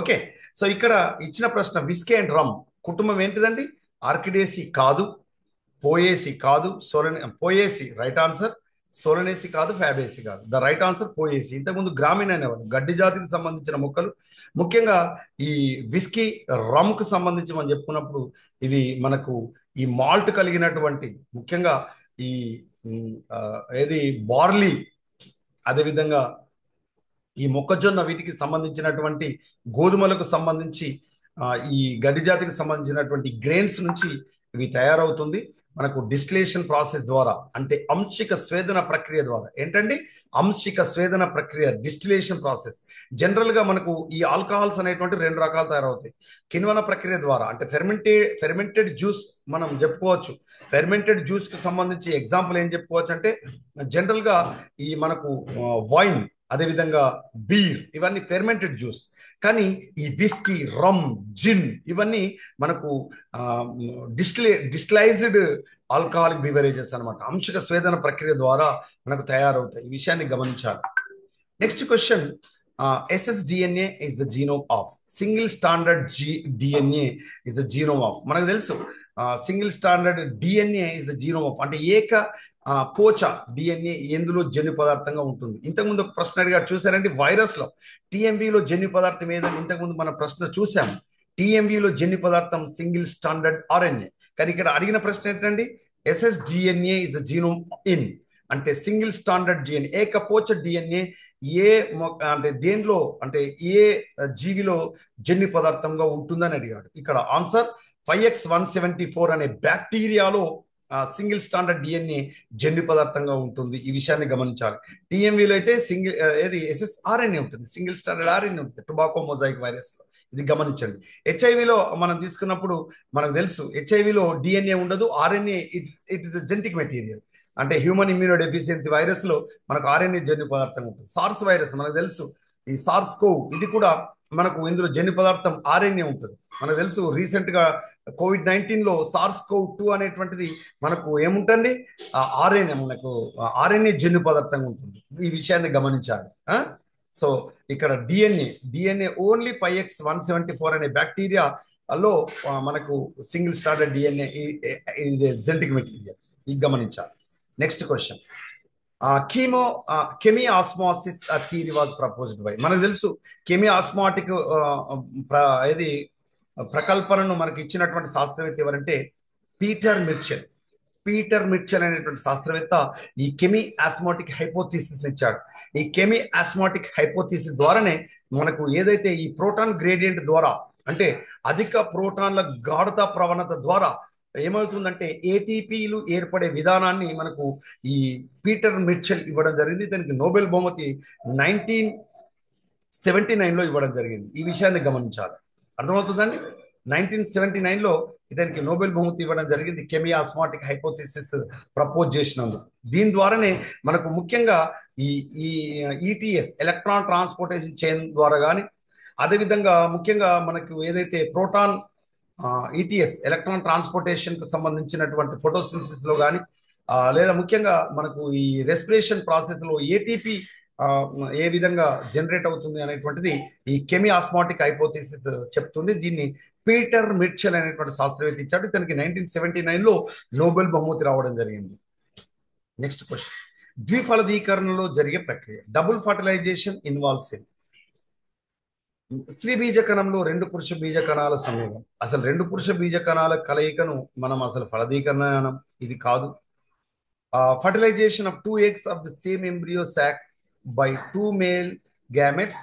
ఓకే, సో ఇక్కడ ఇచ్చిన ప్రశ్న విస్కీ అండ్ రమ్ కుటుంబం ఏంటిదండి? ఆర్కిడేసి కాదు, పోయేసి కాదు, పోయేసి రైట్ ఆన్సర్. సోలనేసి కాదు, ఫ్యాబేసి కాదు. ద రైట్ ఆన్సర్ పోయేసి. ఇంతకుముందు గ్రామీణ అనేవాళ్ళు గడ్డి జాతికి సంబంధించిన మొక్కలు. ముఖ్యంగా ఈ విస్కీ రమ్ కు సంబంధించి మనం చెప్పుకున్నప్పుడు ఇవి మనకు ఈ మాల్ట్ కలిగినటువంటి ముఖ్యంగా ఈ ఏది బార్లీ, అదేవిధంగా ఈ మొక్కజొన్న వీటికి సంబంధించినటువంటి గోధుమలకు సంబంధించి ఈ గడ్డి జాతికి సంబంధించినటువంటి గ్రెయిన్స్ నుంచి ఇవి తయారవుతుంది. మనకు డిస్టిలేషన్ ప్రాసెస్ ద్వారా అంటే అంశిక స్వేదన ప్రక్రియ ద్వారా. ఏంటండి? అంశిక స్వేదన ప్రక్రియ, డిస్టిలేషన్ ప్రాసెస్. జనరల్ గా మనకు ఈ ఆల్కహాల్స్ అనేటువంటి 2 రకాలు తయారవుతాయి. కిణ్వన ప్రక్రియ ద్వారా అంటే ఫెర్మెంటెడ్ జ్యూస్ మనం చెప్పుకోవచ్చు. ఫెర్మెంటెడ్ జ్యూస్ కి సంబంధించి ఎగ్జాంపుల్ ఏం చెప్పుకోవచ్చు అంటే జనరల్ గా ఈ మనకు వైన్, అదేవిధంగా బీర్ ఇవన్నీ ఫెర్మెంటెడ్ జ్యూస్. కానీ ఈ విస్కీ, రమ్, జిన్ ఇవన్నీ మనకు డిస్టిలైజ్డ్ ఆల్కహాలిక్ బివరేజెస్ అనమాట. అంశక స్వేదన ప్రక్రియ ద్వారా మనకు తయారవుతాయి. ఈ విషయాన్ని గమనించాలి. Next question, SSDNA is the genome of. Single standard DNA is the genome of. మనకు తెలుసు single standard DNA is the genome of అంటే ఏక పోచ డిఎన్ఏ ఎందులో జన్యు పదార్థంగా ఉంటుంది. ఇంతకుముందు ఒక ప్రశ్న అడిగారు చూసారండి, వైరస్ లో టిఎంవిలో జన్యు పదార్థం ఏదని ఇంతకుముందు మన ప్రశ్న చూసాము. టిఎంవిలో జన్యు పదార్థం సింగిల్ స్టాండర్డ్ ఆర్ఎన్ఏ. కానీ ఇక్కడ అడిగిన ప్రశ్న ఏంటండి? SSDNA is the genome in అంటే సింగిల్ స్టాండర్డ్ డిఎన్ఏ, ఏకపోచ డిఎన్ఏ ఏ అంటే దేనిలో అంటే ఏ జీవిలో జన్యు పదార్థంగా ఉంటుందని అడిగాడు. ఇక్కడ ఆన్సర్ 5X174 అనే బ్యాక్టీరియాలో సింగిల్ స్టాండర్డ్ డిఎన్ఏ జన్యు పదార్థంగా ఉంటుంది. ఈ విషయాన్ని గమనించాలి. టిఎంవిలో అయితే సింగిల్ ఏది SSRNA ఉంటుంది, సింగిల్ స్టాండర్డ్ ఆర్ఎన్ఏ ఉంటుంది టొబాకో మొజాయిక్ వైరస్ లో. ఇది గమనించండి. హెచ్ఐవిలో మనం తీసుకున్నప్పుడు మనకు తెలుసు హెచ్ఐవిలో డిఎన్ఏ ఉండదు, RNA it is genetic material. అంటే హ్యూమన్ ఇమ్యూనో డెఫిషియన్సీ వైరస్ లో మనకు ఆర్ఎన్ఏ జన్యు పదార్థం ఉంటుంది. సార్స్ వైరస్ మనకు తెలుసు, ఈ సార్స్ కోవ్ ఇది కూడా మనకు ఇందులో జన్యు పదార్థం ఆర్ఎన్ఏ ఉంటుంది. మనకు తెలుసు రీసెంట్ గా COVID-19 లో SARS-CoV-2 అనేటువంటిది మనకు ఏముంటుంది? ఆర్ఎన్ఏ, మనకు ఆర్ఎన్ఏ జన్యు పదార్థంగా ఉంటుంది. ఈ విషయాన్ని గమనించాలి. సో ఇక్కడ డిఎన్ఏ ఓన్లీ 5X174 అనే బ్యాక్టీరియాలో మనకు single standard DNA genetic material. ఇది గమనించాలి. Next question, chemiosmosis theory was proposed by. మనకు తెలుసు కెమి ఆస్మాటిక్ ఇది ప్రకల్పనను మనకి ఇచ్చినటువంటి శాస్త్రవేత్త ఎవరంటే పీటర్ మిర్చెల్. పీటర్ మిర్చెల్ అనేటువంటి శాస్త్రవేత్త ఈ కెమి ఆస్మాటిక్ హైపోథీసిస్ ఇచ్చాడు. ఈ కెమి ఆస్మాటిక్ హైపోథీసిస్ ద్వారానే మనకు ఏదైతే ఈ ప్రోటాన్ గ్రేడియంట్ ద్వారా అంటే అధిక ప్రోటాన్ల గాఢత ప్రవణత ద్వారా ఏమవుతుందంటే ఏటీపీలు ఏర్పడే విధానాన్ని మనకు ఈ పీటర్ మిర్చెల్ ఇవ్వడం జరిగింది. దానికి నోబెల్ బహుమతి 1979లో ఇవ్వడం జరిగింది. ఈ విషయాన్ని గమనించాలి. అర్థమవుతుందండి. 1979లో ఇతనికి నోబెల్ బహుమతి ఇవ్వడం జరిగింది, కెమీ ఆస్మాటిక్ హైపోథిసిస్ ప్రపోజ్ చేసినందుకు. దీని ద్వారానే మనకు ముఖ్యంగా ఈ ఈ ఈటీఎస్ ఎలక్ట్రాన్ ట్రాన్స్పోర్టేషన్ చైన్ ద్వారా కానీ, అదేవిధంగా ముఖ్యంగా మనకు ఏదైతే ప్రోటాన్ ఈటీఎస్ ఎలక్ట్రాన్ ట్రాన్స్పోర్టేషన్ కు సంబంధించినటువంటి ఫోటోసింథసిస్ లో కానీ, లేదా ముఖ్యంగా మనకు ఈ రెస్పిరేషన్ ప్రాసెస్ లో ఏటీపీ ఏ విధంగా జనరేట్ అవుతుంది అనేటువంటిది ఈ కెమీ ఆస్మాటిక్ హైపోథిసిస్ చెప్తుంది. దీన్ని పీటర్ మిర్చెల్ అనేటువంటి శాస్త్రవేత్త ఇచ్చాడు. ఇతనికి 1979లో నోబెల్ బహుమతి రావడం జరిగింది. నెక్స్ట్ క్వశ్చన్, ద్విఫలదీకరణలో జరిగే ప్రక్రియ డబుల్ ఫర్టిలైజేషన్ ఇన్వాల్వ్స్ ఇన్. స్త్రీ బీజ కణంలో రెండు పురుష బీజ కణాల సంయోగం. అసలు రెండు పురుష బీజ కణాల కలయికను మనం అసలు ఫలదీకరణ ఇది కాదు. Fertilisation of 2 eggs of the same embryo sac by 2 male gametes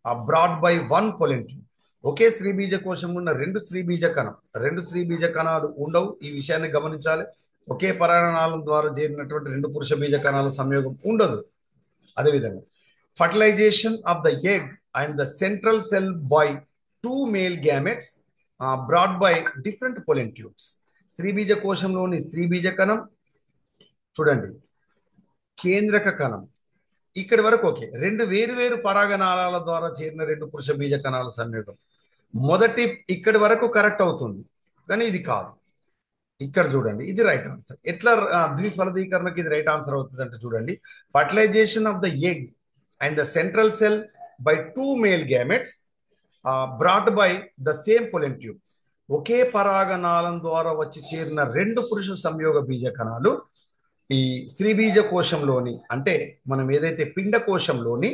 are brought by 1 pollen tube. ఒకే స్త్రీ బీజ కోశం ఉన్న రెండు స్త్రీ బీజ కణాలు ఉండవు. ఈ విషయాన్ని గమనించాలి. ఒకే పరాగనాళం ద్వారా చేరినటువంటి రెండు పురుష బీజ కణాల సంయోగం ఉండదు. అదేవిధంగా fertilisation of the egg and the central cell by 2 male gametes brought by different pollen tubes. స్త్రీ బీజ కోశంలోని స్త్రీ బీజ కణం చూడండి, కేంద్రక కణం ఇక్కడి వరకు ఓకే. రెండు వేరు పరాగనాళాల ద్వారా చేరిన రెండు పురుష బీజ కణాల సంయోగం. మొదటి ఇక్కడి వరకు కరెక్ట్ అవుతుంది, కానీ ఇది కాదు. ఇక్కడ చూడండి, ఇది రైట్ ఆన్సర్. ఎట్లా ద్విఫలదీకరణకి ఇది రైట్ ఆన్సర్ అవుతుంది అంటే చూడండి, fertilisation of the egg and the central cell by 2 male gametes brought by the same pollen tube. ఒకే పరాగనాళం ద్వారా వచ్చి చేరిన రెండు పురుష సంయోగ బీజ కణాలు ఈ స్త్రీ బీజ కోశంలోని, అంటే మనం ఏదైతే పిండ కోశంలోని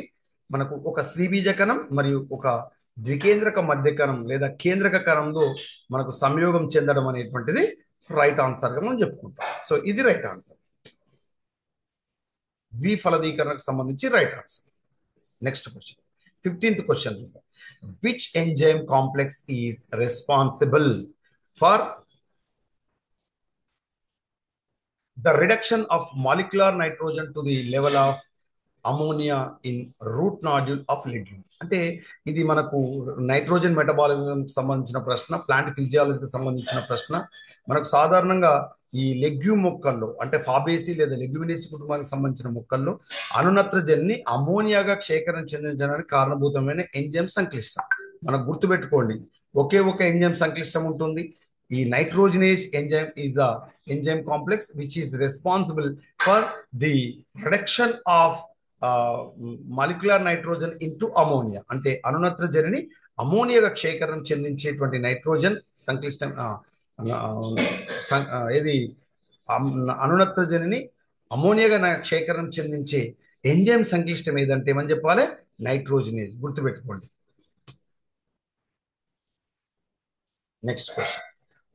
మనకు ఒక స్త్రీ బీజ కణం మరియు ఒక ద్వికేంద్రక మధ్య కణం లేదా కేంద్రక కణంలో మనకు సంయోగం చెందడం అనేటువంటిది రైట్ ఆన్సర్గా మనం చెప్పుకుంటాం. సో ఇది రైట్ ఆన్సర్, ద్విఫలదీకరణకు సంబంధించి right answer. Next question, 15th question, which enzyme complex is responsible for the reduction of molecular nitrogen to the level of ammonia in root nodule of legume. అంటే ఇది మనకు nitrogen metabolism సంబంధించిన ప్రశ్న, plant ఫిజియాలజీకి సంబంధించిన ప్రశ్న. మనకు సాధారణంగా ఈ లెగ్యూమ్ మొక్కల్లో అంటే ఫాబేసి లేదా లెగ్యూమినేసి కుటుంబానికి సంబంధించిన మొక్కల్లో అనునత్రజన్ని అమోనియాగా క్షేకరణ చెందించడానికి కారణభూతమైన ఎంజైమ్ సంక్లిష్టం. మనకు గుర్తుపెట్టుకోండి, ఒకే ఒక ఎంజైమ్ సంక్లిష్టం ఉంటుంది. ఈ nitrogenase enzyme is a enzyme complex which is responsible for the reduction of molecular nitrogen into ammonia. అంటే అనునత్రజనిని అమోనియాగా క్షేకరణ చెందించేటువంటి నైట్రోజన్ సంక్లిష్టం ఏది అనునత్రజనిని అమోనియాగా క్షేకరణ చెందించే ఎంజైమ్ సంక్లిష్టం ఏదంటే ఏమని చెప్పాలి, నైట్రోజనేజ్. గుర్తుపెట్టుకోండి. నెక్స్ట్ క్వశ్చన్,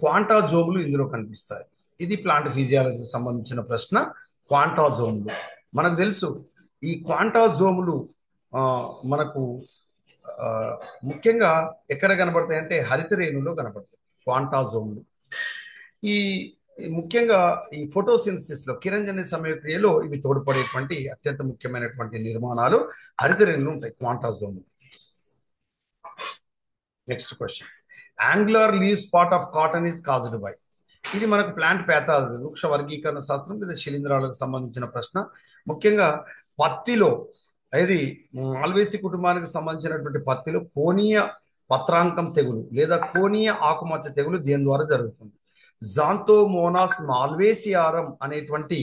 క్వాంటాజోములు ఇందులో కనిపిస్తాయి. ఇది ప్లాంట్ ఫిజియాలజీకి సంబంధించిన ప్రశ్న. క్వాంటాజోములు మనకు తెలుసు. ఈ క్వాంటాజోములు మనకు ముఖ్యంగా ఎక్కడ కనబడతాయి అంటే హరిత రేణులో కనబడతాయి క్వాంటాజోములు. ఈ ముఖ్యంగా ఈ ఫోటోసింథసిస్ లో కిరణజన్య సమయక్రియలో ఇవి తోడ్పడేటువంటి అత్యంత ముఖ్యమైనటువంటి నిర్మాణాలు హరిత రేణులు ఉంటాయి, క్వాంటాజోములు. Next question, angular leaf spot of cotton is caused by. ఇది మనకు ప్లాంట్ ప్యాథాలజీ వృక్ష వర్గీకరణ శాస్త్రం లేదా శిలీంధ్రాలకు సంబంధించిన ప్రశ్న. ముఖ్యంగా పత్తిలో, ఇది మాల్వేసి కుటుంబానికి సంబంధించినటువంటి పత్తిలో కోణీయ పత్రాంకం తెగులు లేదా కోణీయ ఆకుమచ్చ తెగులు దేని ద్వారా జరుగుతుంది? జాంతోమోనాస్ మాల్వేసియారం అనేటువంటి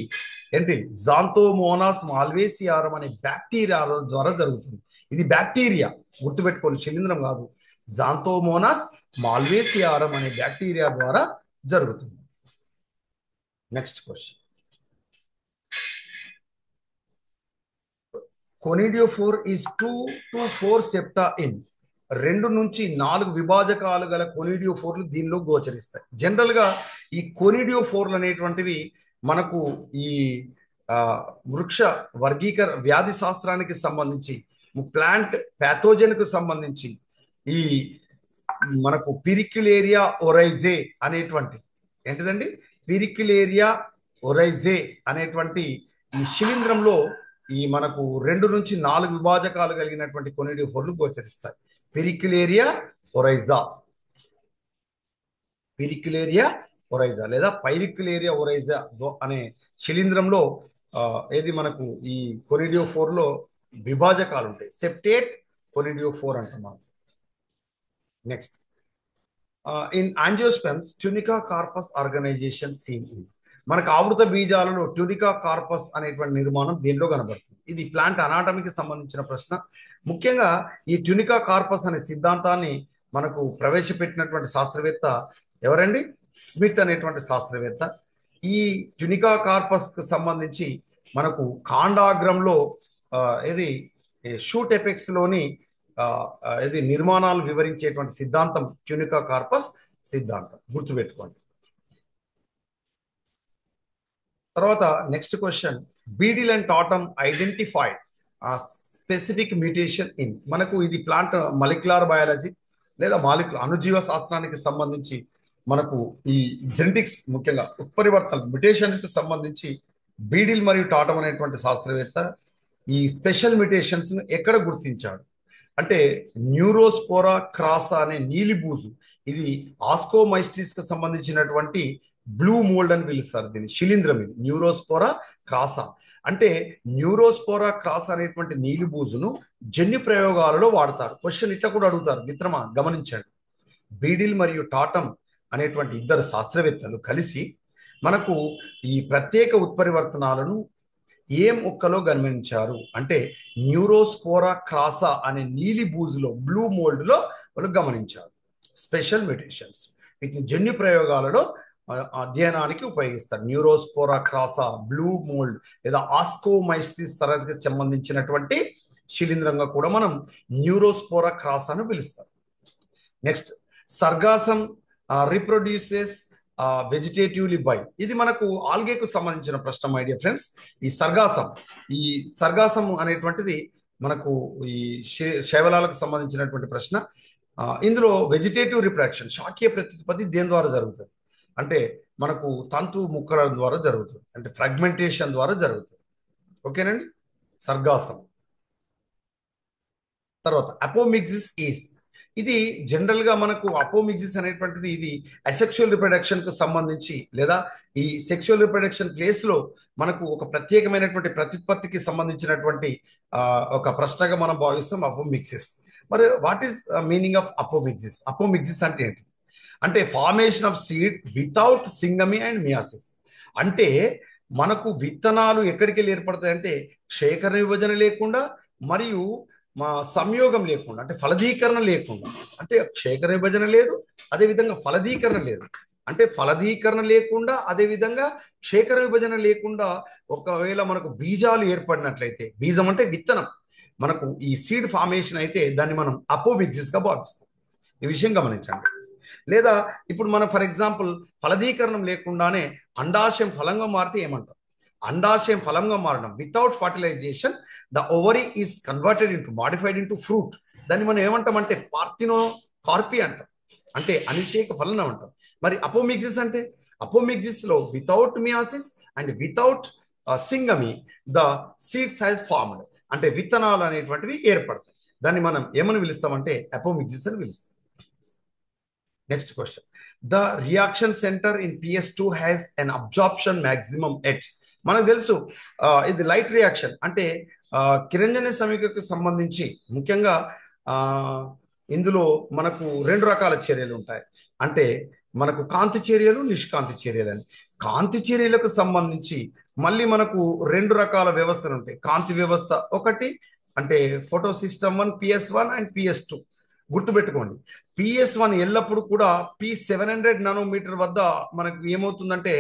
జాంతోమోనాస్ మాల్వేసియారం అనే బ్యాక్టీరియా ద్వారా జరుగుతుంది. ఇది బ్యాక్టీరియా, గుర్తుపెట్టుకోండి, శిలీంధ్రం కాదు. జాంతోమోనాస్ మాల్వేసియారం అనే బ్యాక్టీరియా ద్వారా జరుగుతుంది. Next question, conidiophore is 2 to 4 septa in. 2 నుంచి 4 విభాజకాలు గల కొనిడియోఫోర్లు దీనిలో గోచరిస్తాయి. జనరల్ గా ఈ కొనిడియోఫోర్లు అనేటువంటివి మనకు ఈ వృక్ష వ్యాధి శాస్త్రానికి సంబంధించి, ప్లాంట్ ప్యాథోజన్ కు సంబంధించి ఈ మనకు పిరిక్యులేరియా ఒరైజే అనేటువంటి ఏంటిదండి, పిరిక్యులేరియా ఒరైజే అనేటువంటి ఈ శిలీంధ్రంలో ఈ మనకు 2 నుంచి 4 విభాజకాలు కలిగినటువంటి కొనిడియోఫోర్లు గోచరిస్తాయి. పెరిక్యులేరియా ఒరైజా, పెరిక్యులేరియా ఒరైజా లేదా పైరిక్యులేరియా ఒరైజా అనే శిలీంధ్రంలో ఏది మనకు ఈ కొనిడియోఫోర్లో విభాజకాలు ఉంటాయి. సెప్టేట్ కొనిడియోఫోర్ అంటున్నాం. Next, in angiosperms tunica corpus organisation seen in. మనకు ఆవృత బీజాలలో ట్యూనికా కార్పస్ అనేటువంటి నిర్మాణం దీనిలో కనబడుతుంది. ఇది ప్లాంట్ అనాటమీకి సంబంధించిన ప్రశ్న. ముఖ్యంగా ఈ ట్యూనికా కార్పస్ అనే సిద్ధాంతాన్ని మనకు ప్రవేశపెట్టినటువంటి శాస్త్రవేత్త ఎవరండి? స్మిత్ అనేటువంటి శాస్త్రవేత్త. ఈ ట్యూనికా కార్పస్ కు సంబంధించి మనకు కాండాగ్రంలో ఇది షూట్ ఎపెక్స్ లోని ఇది నిర్మాణాలు వివరించేటువంటి సిద్ధాంతం ట్యూనికా కార్పస్ సిద్ధాంతం, గుర్తుపెట్టుకోండి. తర్వాత next question, beadle and Tatum identified specific mutation in. మనకు ఇది ప్లాంట్ మాలిక్యులర్ బయాలజీ లేదా అణుజీవ శాస్త్రానికి సంబంధించి మనకు ఈ జెనెటిక్స్ ముఖ్యంగా ఉత్పరివర్తన మ్యుటేషన్స్ కి సంబంధించి బీడిల్ మరియు టాటమ్ అనేటువంటి శాస్త్రవేత్త ఈ స్పెషల్ మ్యుటేషన్స్ ను ఎక్కడ గుర్తించాడు అంటే న్యూరోస్పోరా క్రాసా అనే నీలిబూజు, ఇది ఆస్కోమైస్టిస్ కి సంబంధించినటువంటి బ్లూ మోల్డ్ అని పిలుస్తారు దీన్ని, శిలీంధ్రం ఇది న్యూరోస్పోరా క్రాసా. అంటే న్యూరోస్పోరా క్రాస్ అనేటువంటి నీలిబూజును జన్యు ప్రయోగాలలో వాడతారు. క్వశ్చన్ ఇట్లా కూడా అడుగుతారు మిత్రమా, గమనించండి. బీడిల్ మరియు టాటమ్ అనేటువంటి ఇద్దరు శాస్త్రవేత్తలు కలిసి మనకు ఈ ప్రత్యేక ఉత్పరివర్తనాలను ఏ మొక్కలో గమనించారు అంటే న్యూరోస్పోరా క్రాసా అనే నీలిబూజులో బ్లూ మోల్డ్లో వాళ్ళు గమనించారు స్పెషల్ మ్యుటేషన్స్. వీటిని జన్యు ప్రయోగాలలో అధ్యయనానికి ఉపయోగిస్తారు. న్యూరోస్పోరా క్రాసా, బ్లూ మోల్డ్ లేదా ఆస్కోమైస్టిస్ తరగతికి సంబంధించినటువంటి శిలీంధ్రంగా కూడా మనం న్యూరోస్పోరా క్రాసా అని పిలుస్తాం. Next, Sargassum reproduces vegetatively by. ఇది మనకు ఆల్గేకు సంబంధించిన ప్రశ్న మై డియర్ ఫ్రెండ్స్. ఈ సర్గాసం అనేటువంటిది మనకు ఈ శైవలాలకు సంబంధించినటువంటి ప్రశ్న. ఇందులో వెజిటేటివ్ రిప్రొడక్షన్, శాఖీయ ప్రత్యుత్పత్తి దేని ద్వారా జరుగుతుంది అంటే మనకు తంతు ముక్కల ద్వారా జరుగుతుంది, అంటే ఫ్రాగ్మెంటేషన్ ద్వారా జరుగుతుంది. ఓకేనండి, సర్గాసం. తర్వాత అపోమిక్సిస్ ఈస్. ఇది జనరల్ గా మనకు అపోమిక్సిస్ అనేటువంటిది ఇది అసెక్షువల్ రిప్రొడక్షన్ కు సంబంధించి లేదా ఈ సెక్షువల్ రిప్రొడక్షన్ ప్లేస్ లో మనకు ఒక ప్రత్యేకమైనటువంటి ప్రత్యుత్పత్తికి సంబంధించినటువంటి ఒక ప్రశ్నగా మనం భావిస్తాం అపోమిక్సిస్. మరి what is meaning of apomixis? Apomixis అంటే ఏంటి అంటే formation of seed without syngamy and meiosis. అంటే మనకు విత్తనాలు ఎక్కడికి వెళ్ళి ఏర్పడతాయంటే క్షేకరణ విభజన లేకుండా మరియు సంయోగం లేకుండా, అంటే ఫలదీకరణ లేకుండా. అంటే క్షేకర విభజన లేదు, అదేవిధంగా ఫలదీకరణ లేదు. అంటే ఫలదీకరణ లేకుండా అదేవిధంగా క్షేకర విభజన లేకుండా ఒకవేళ మనకు బీజాలు ఏర్పడినట్లయితే, బీజం అంటే విత్తనం, మనకు ఈ సీడ్ ఫార్మేషన్ అయితే దాన్ని మనం అపోమిక్సిస్ గా భావిస్తాం. ఈ విషయం గమనించండి. లేదా ఇప్పుడు మనం ఫర్ ఎగ్జాంపుల్ ఫలదీకరణం లేకుండానే అండాశయం ఫలంగా మారితే ఏమంటాం? అండాశయం ఫలంగా మారడం without fertilisation the ovary is converted into modified into fruit. దాన్ని మనం ఏమంటాం అంటే పార్థినో కార్పి అంటాం, అంటే అనిషేక ఫలనం అంటాం. మరి అపోమిక్సిస్ అంటే అపోమిక్సిస్ లో without meiosis and without syngamy the seeds has formed, అంటే విత్తనాలు అనేటువంటివి ఏర్పడతాయి. దాన్ని మనం ఏమని పిలుస్తామంటే అపోమిక్సిస్ అని పిలుస్తాం. Next question, the reaction centre in PS2 has an absorption maximum at. మనకు తెలుసు ఇది లైట్ రియాక్షన్, అంటే కిరణజన్య సమీకరణకు సంబంధించి ముఖ్యంగా ఇందులో మనకు 2 రకాల చర్యలు ఉంటాయి. అంటే మనకు కాంతి చర్యలు, నిష్కాంతి చర్యలు అని. కాంతి చర్యలకు సంబంధించి మళ్ళీ మనకు 2 రకాల వ్యవస్థలు ఉంటాయి. కాంతి వ్యవస్థ ఒకటి అంటే photo system 1 PS1 and PS2. గుర్తుపెట్టుకోండి, PS1 ఎల్లప్పుడు కూడా P700 నానోమీటర్ వద్ద మనకు ఏమవుతుందంటే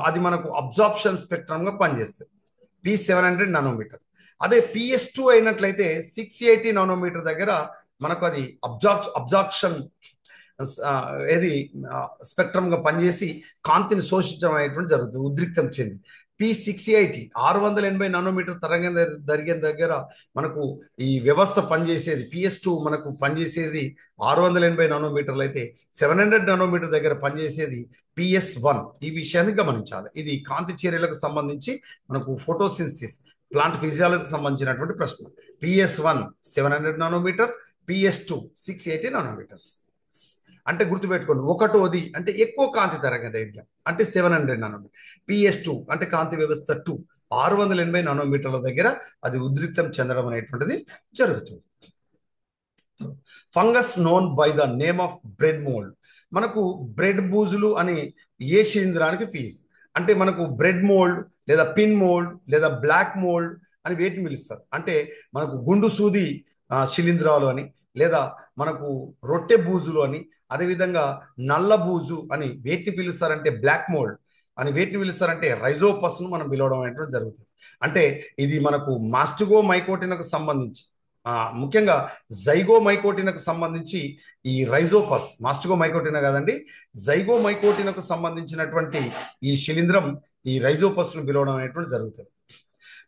అది మనకు అబ్జార్ప్షన్ స్పెక్ట్రమ్ గా పనిచేస్తుంది, P700 నానోమీటర్. అదే PS2 అయినట్లయితే 680 నానోమీటర్ దగ్గర మనకు అది అబ్జార్ప్షన్ ఏది స్పెక్ట్రమ్ గా పనిచేసి కాంతిని శోషించడం అనేటువంటి జరుగుతుంది, ఉద్రిక్తం చెంది. P680 680 నానోమీటర్ తరంగం జరిగే దగ్గర మనకు ఈ వ్యవస్థ పనిచేసేది PS2 మనకు పనిచేసేది 680 నానోమీటర్లు అయితే 700 నానోమీటర్ దగ్గర పనిచేసేది PS1. ఈ విషయాన్ని గమనించాలి. ఇది కాంతి చర్యలకు సంబంధించి మనకు ఫోటోసింథసిస్ ప్లాంట్ ఫిజియాలజీకి సంబంధించినటువంటి ప్రశ్న. PS1 700 nanometre, PS2 680 nanometres. అంటే గుర్తుపెట్టుకోండి, ఒకటోది అంటే ఎక్కువ కాంతి తరంగ దైర్ఘ్యం అంటే 700 నానోమీటర్. PS2 అంటే కాంతి వ్యవస్థ 2 680 నానోమీటర్ల దగ్గర అది ఉద్రిక్తం చెందడం అనేటువంటిది జరుగుతుంది. Fungus known by the name of bread mould. మనకు బ్రెడ్ బూజులు అని ఏ శిలీంధ్రానికి ఫీజు అంటే మనకు బ్రెడ్ మోల్డ్ లేదా పిన్ మోల్డ్ లేదా బ్లాక్ మోల్డ్ అని వేటిని పిలుస్తారు అంటే మనకు గుండు సూది శిలీంధ్రాలు అని, లేదా మనకు రొట్టె బూజులు అని, అదేవిధంగా నల్ల బూజు అని వేటిని పిలుస్తారంటే బ్లాక్ మోల్డ్ అని, వేటిని పిలుస్తారంటే రైజోపస్ను మనం పిలవడం అనేటువంటి జరుగుతుంది. అంటే ఇది మనకు మాస్టిగో మైకోటినకు సంబంధించి ముఖ్యంగా జైగో మైకోటినకు సంబంధించి ఈ రైజోపస్, మాస్టిగో మైకోటినా కాదండి, జైగో మైకోటినకు సంబంధించినటువంటి ఈ శిలీంధ్రం ఈ రైజోపస్ను పిలవడం అనేటువంటి జరుగుతుంది.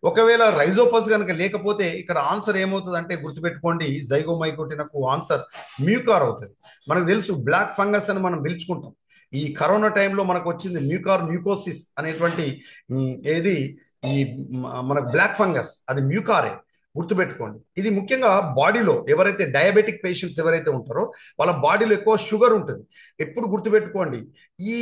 ఒకవేళ రైజోపస్ కనుక లేకపోతే ఇక్కడ ఆన్సర్ ఏమవుతుంది అంటే గుర్తుపెట్టుకోండి, జైగోమైకోటినకు ఆన్సర్ మ్యూకార్ అవుతుంది. మనకు తెలుసు బ్లాక్ ఫంగస్ అని మనం పిలుచుకుంటాం. ఈ కరోనా టైంలో మనకు వచ్చింది మ్యూకోసిస్ అనేటువంటి ఏది ఈ మనకు బ్లాక్ ఫంగస్, అది మ్యూకారే, గుర్తుపెట్టుకోండి. ఇది ముఖ్యంగా బాడీలో ఎవరైతే డయాబెటిక్ పేషెంట్స్ ఎవరైతే ఉంటారో వాళ్ళ బాడీలో ఎక్కువ షుగర్ ఉంటుంది. ఎప్పుడు గుర్తుపెట్టుకోండి, ఈ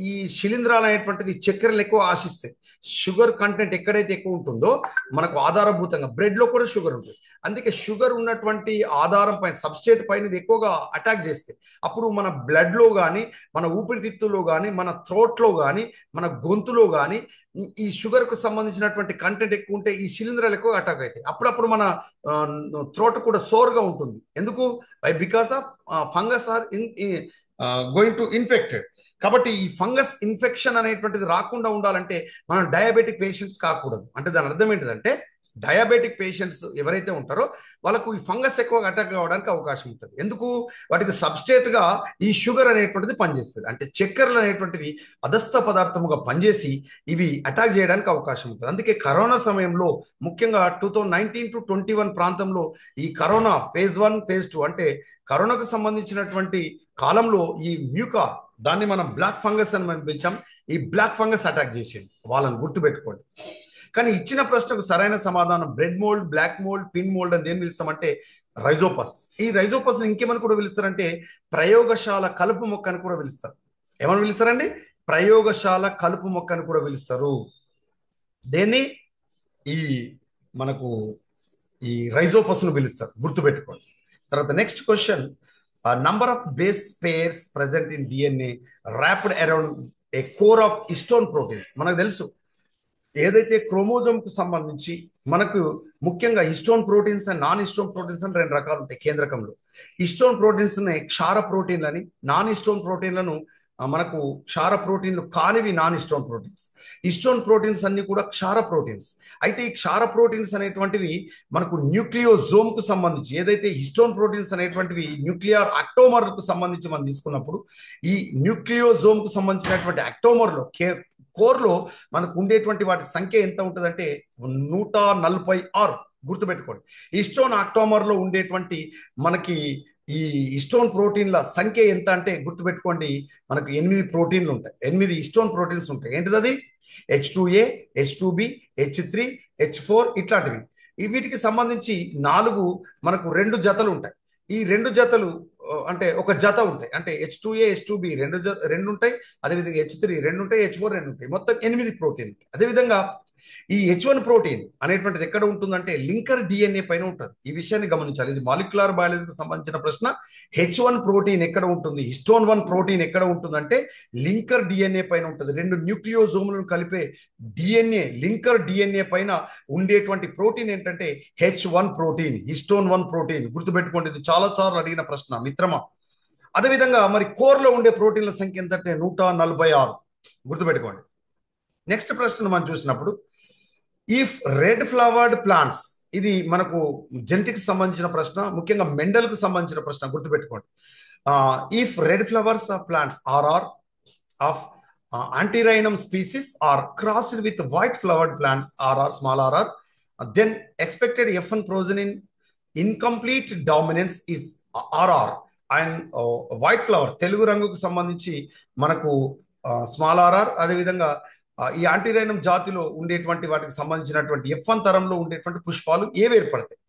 ఈ శిలీంధ్రాలు అనేటువంటిది చక్కెరలు ఎక్కువ ఆశిస్తాయి. షుగర్ కంటెంట్ ఎక్కడైతే ఎక్కువ ఉంటుందో మనకు ఆధారభూతంగా బ్రెడ్లో కూడా షుగర్ ఉంటుంది. అందుకే షుగర్ ఉన్నటువంటి ఆధారం పైన, సబ్స్ట్రేట్ పైన ఇది ఎక్కువగా అటాక్ చేస్తే అప్పుడు మన బ్లడ్లో కానీ, మన ఊపిరితిత్తుల్లో కానీ, మన థ్రోట్లో కానీ, మన గొంతులో కానీ ఈ షుగర్కు సంబంధించినటువంటి కంటెంట్ ఎక్కువ ఉంటే ఈ శిలీంధ్రాలు ఎక్కువ అటాక్ అవుతాయి. అప్పుడప్పుడు మన థ్రోట్ కూడా సోర్గా ఉంటుంది. ఎందుకు? Because of fungus are going to infected. కాబట్టి ఈ ఫంగస్ ఇన్ఫెక్షన్ అనేటువంటిది రాకుండా ఉండాలంటే మనం డయాబెటిక్ పేషెంట్స్ కాకూడదు. అంటే దాని అర్థం ఏంటిదంటే డయాబెటిక్ పేషెంట్స్ ఎవరైతే ఉంటారో వాళ్ళకు ఈ ఫంగస్ ఎక్కువగా అటాక్ కావడానికి అవకాశం ఉంటుంది. ఎందుకు? వాటికి సబ్స్ట్రేట్గా ఈ షుగర్ అనేటువంటిది పనిచేస్తుంది. అంటే చక్కెరలు అనేటువంటివి అదస్థ పదార్థముగా పనిచేసి ఇవి అటాక్ చేయడానికి అవకాశం ఉంటుంది. అందుకే కరోనా సమయంలో ముఖ్యంగా 2019 to 21 ప్రాంతంలో ఈ కరోనా phase 1 phase 2 అంటే కరోనాకు సంబంధించినటువంటి కాలంలో ఈ మ్యూకా, దాన్ని మనం బ్లాక్ ఫంగస్ అని మనం పిలిచాం, ఈ బ్లాక్ ఫంగస్ అటాక్ చేసింది వాళ్ళని, గుర్తుపెట్టుకోండి. కానీ ఇచ్చిన ప్రశ్నకు సరైన సమాధానం bread mould, black mould, pin mould అని దేని పిలుస్తామంటే రైజోపస్. ఈ రైజోపస్ని ఇంకేమని కూడా పిలుస్తారంటే ప్రయోగశాల కలుపు మొక్క అని కూడా పిలుస్తారు. ఏమని పిలుస్తారండి? ప్రయోగశాల కలుపు మొక్క అని కూడా పిలుస్తారు. దేన్ని? ఈ మనకు ఈ రైజోపస్ను పిలుస్తారు, గుర్తుపెట్టుకోండి. తర్వాత next question, number of base pairs present in DNA wrapped around a core of histone proteins. మనకు తెలుసు ఏదైతే క్రోమోజోమ్ కు సంబంధించి మనకు ముఖ్యంగా histone proteins and non histone proteins అని రెండు రకాలు ఉంటాయి కేంద్రకంలో. హిస్టోన్ ప్రోటీన్స్ క్షార ప్రోటీన్లని, నాన్ హిస్టోన్ ప్రోటీన్లను మనకు క్షార ప్రోటీన్లు కానివి non histone proteins. Histone proteins అన్ని కూడా క్షార ప్రోటీన్స్. అయితే ఈ క్షార ప్రోటీన్స్ అనేటువంటివి మనకు న్యూక్లియోజోమ్ కు సంబంధించి, ఏదైతే హిస్టోన్ ప్రోటీన్స్ అనేటువంటివి న్యూక్లియర్ అక్టోమర్ కు సంబంధించి మనం తీసుకున్నప్పుడు ఈ న్యూక్లియోజోమ్ కు సంబంధించినటువంటి అక్టోమర్లో కోర్లో మనకు ఉండేటువంటి వాటి సంఖ్య ఎంత ఉంటుందంటే 146. గుర్తుపెట్టుకోండి, హిస్టోన్ అక్టోమర్లో ఉండేటువంటి మనకి ఈ హిస్టోన్ ప్రోటీన్ల సంఖ్య ఎంత అంటే గుర్తుపెట్టుకోండి, మనకు 8 ప్రోటీన్లు ఉంటాయి, 8 హిస్టోన్ ప్రోటీన్స్ ఉంటాయి. ఏంటిది అది? H2A, H2B, H3, H4 ఇట్లాంటివి. వీటికి సంబంధించి 4 మనకు 2 జతలు ఉంటాయి. ఈ 2 జతలు అంటే ఒక జత ఉంటాయి. అంటే H2A, H2B రెండు ఉంటాయి, అదేవిధంగా H3 2 ఉంటాయి, H4 2 ఉంటాయి, మొత్తం 8 ప్రోటీన్. అదేవిధంగా ఈ H1 ప్రోటీన్ అనేటువంటిది ఎక్కడ ఉంటుందంటే లింకర్ డిఎన్ఏ పైన ఉంటుంది. ఈ విషయాన్ని గమనించాలి, ఇది మాలిక్యులర్ బయాలజీకి సంబంధించిన ప్రశ్న. H1 ప్రోటీన్ ఎక్కడ ఉంటుంది, హిస్టోన్ 1 ప్రోటీన్ ఎక్కడ ఉంటుందంటే లింకర్ డిఎన్ఏ పైన ఉంటుంది. 2 న్యూక్లియోజోములను కలిపే డిఎన్ఏ, లింకర్ డిఎన్ఏ పైన ఉండేటువంటి ప్రోటీన్ ఏంటంటే H1 ప్రోటీన్, హిస్టోన్ 1 ప్రోటీన్. గుర్తుపెట్టుకోండి, ఇది చాలా సార్లు అడిగిన ప్రశ్న మిత్రమా. అదేవిధంగా మరి కోర్లో ఉండే ప్రోటీన్ల సంఖ్య ఎంతంటే 146. గుర్తుపెట్టుకోండి. నెక్స్ట్ ప్రశ్న మనం చూసినప్పుడు, ఇఫ్ రెడ్ ఫ్లవర్డ్ ప్లాంట్స్, ఇది మనకు జెనెటిక్స్ సంబంధించిన ప్రశ్న, ముఖ్యంగా మెండల్కు సంబంధించిన ప్రశ్న, గుర్తుపెట్టుకోండి. If red flowers of plants are of antirrhinum species are crossed with white flowered plants RR, small rr, then expected F1 progeny incomplete dominance is RR and white flowers. తెలుగు రంగుకు సంబంధించి మనకు స్మాల్ ఆర్ఆర్, అదేవిధంగా ఈ యాంటీరైనం జాతిలో ఉండేటువంటి వాటికి సంబంధించినటువంటి F1 తరంలో ఉండేటువంటి పుష్పాలు ఏవి ఏర్పడతాయి?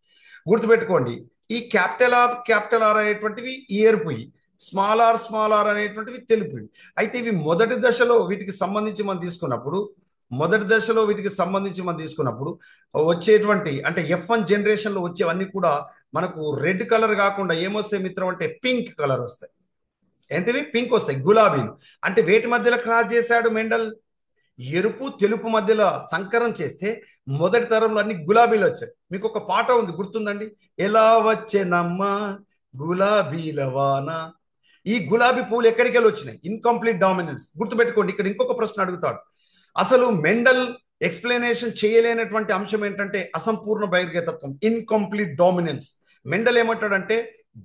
గుర్తుపెట్టుకోండి, ఈ క్యాపిటల్ ఆర్ అనేటువంటివి ఈ ఎరుపువి, స్మాల్ ఆర్ అనేటువంటివి తెలుపువి. అయితే ఇవి మొదటి దశలో వీటికి సంబంధించి మనం తీసుకున్నప్పుడు వచ్చేటువంటి అంటే F1 జనరేషన్లో వచ్చేవన్నీ కూడా మనకు రెడ్ కలర్ కాకుండా ఏమొస్తాయి మిత్రం అంటే పింక్ కలర్ వస్తాయి. ఏంటివి? పింక్ వస్తాయి, గులాబీలు. అంటే వేటి మధ్యలో క్రాస్ చేశాడు మెండల్? ఎరుపు తెలుపు మధ్యలో సంకరం చేస్తే మొదటి తరంలో అన్ని గులాబీలు వచ్చాయి. మీకు ఒక పాట ఉంది, గుర్తుందండి? ఎలా వచ్చేనమ్మ గులాబీల వాన. ఈ గులాబీ పూలు ఎక్కడికి వెళ్ళి వచ్చినాయి? Incomplete dominance. గుర్తుపెట్టుకోండి, ఇక్కడ ఇంకొక ప్రశ్న అడుగుతాడు. అసలు మెండల్ ఎక్స్ప్లెనేషన్ చేయలేనటువంటి అంశం ఏంటంటే అసంపూర్ణ బహిర్గతత్వం, ఇన్కంప్లీట్ డామినెన్స్. మెండల్ ఏమంటాడంటే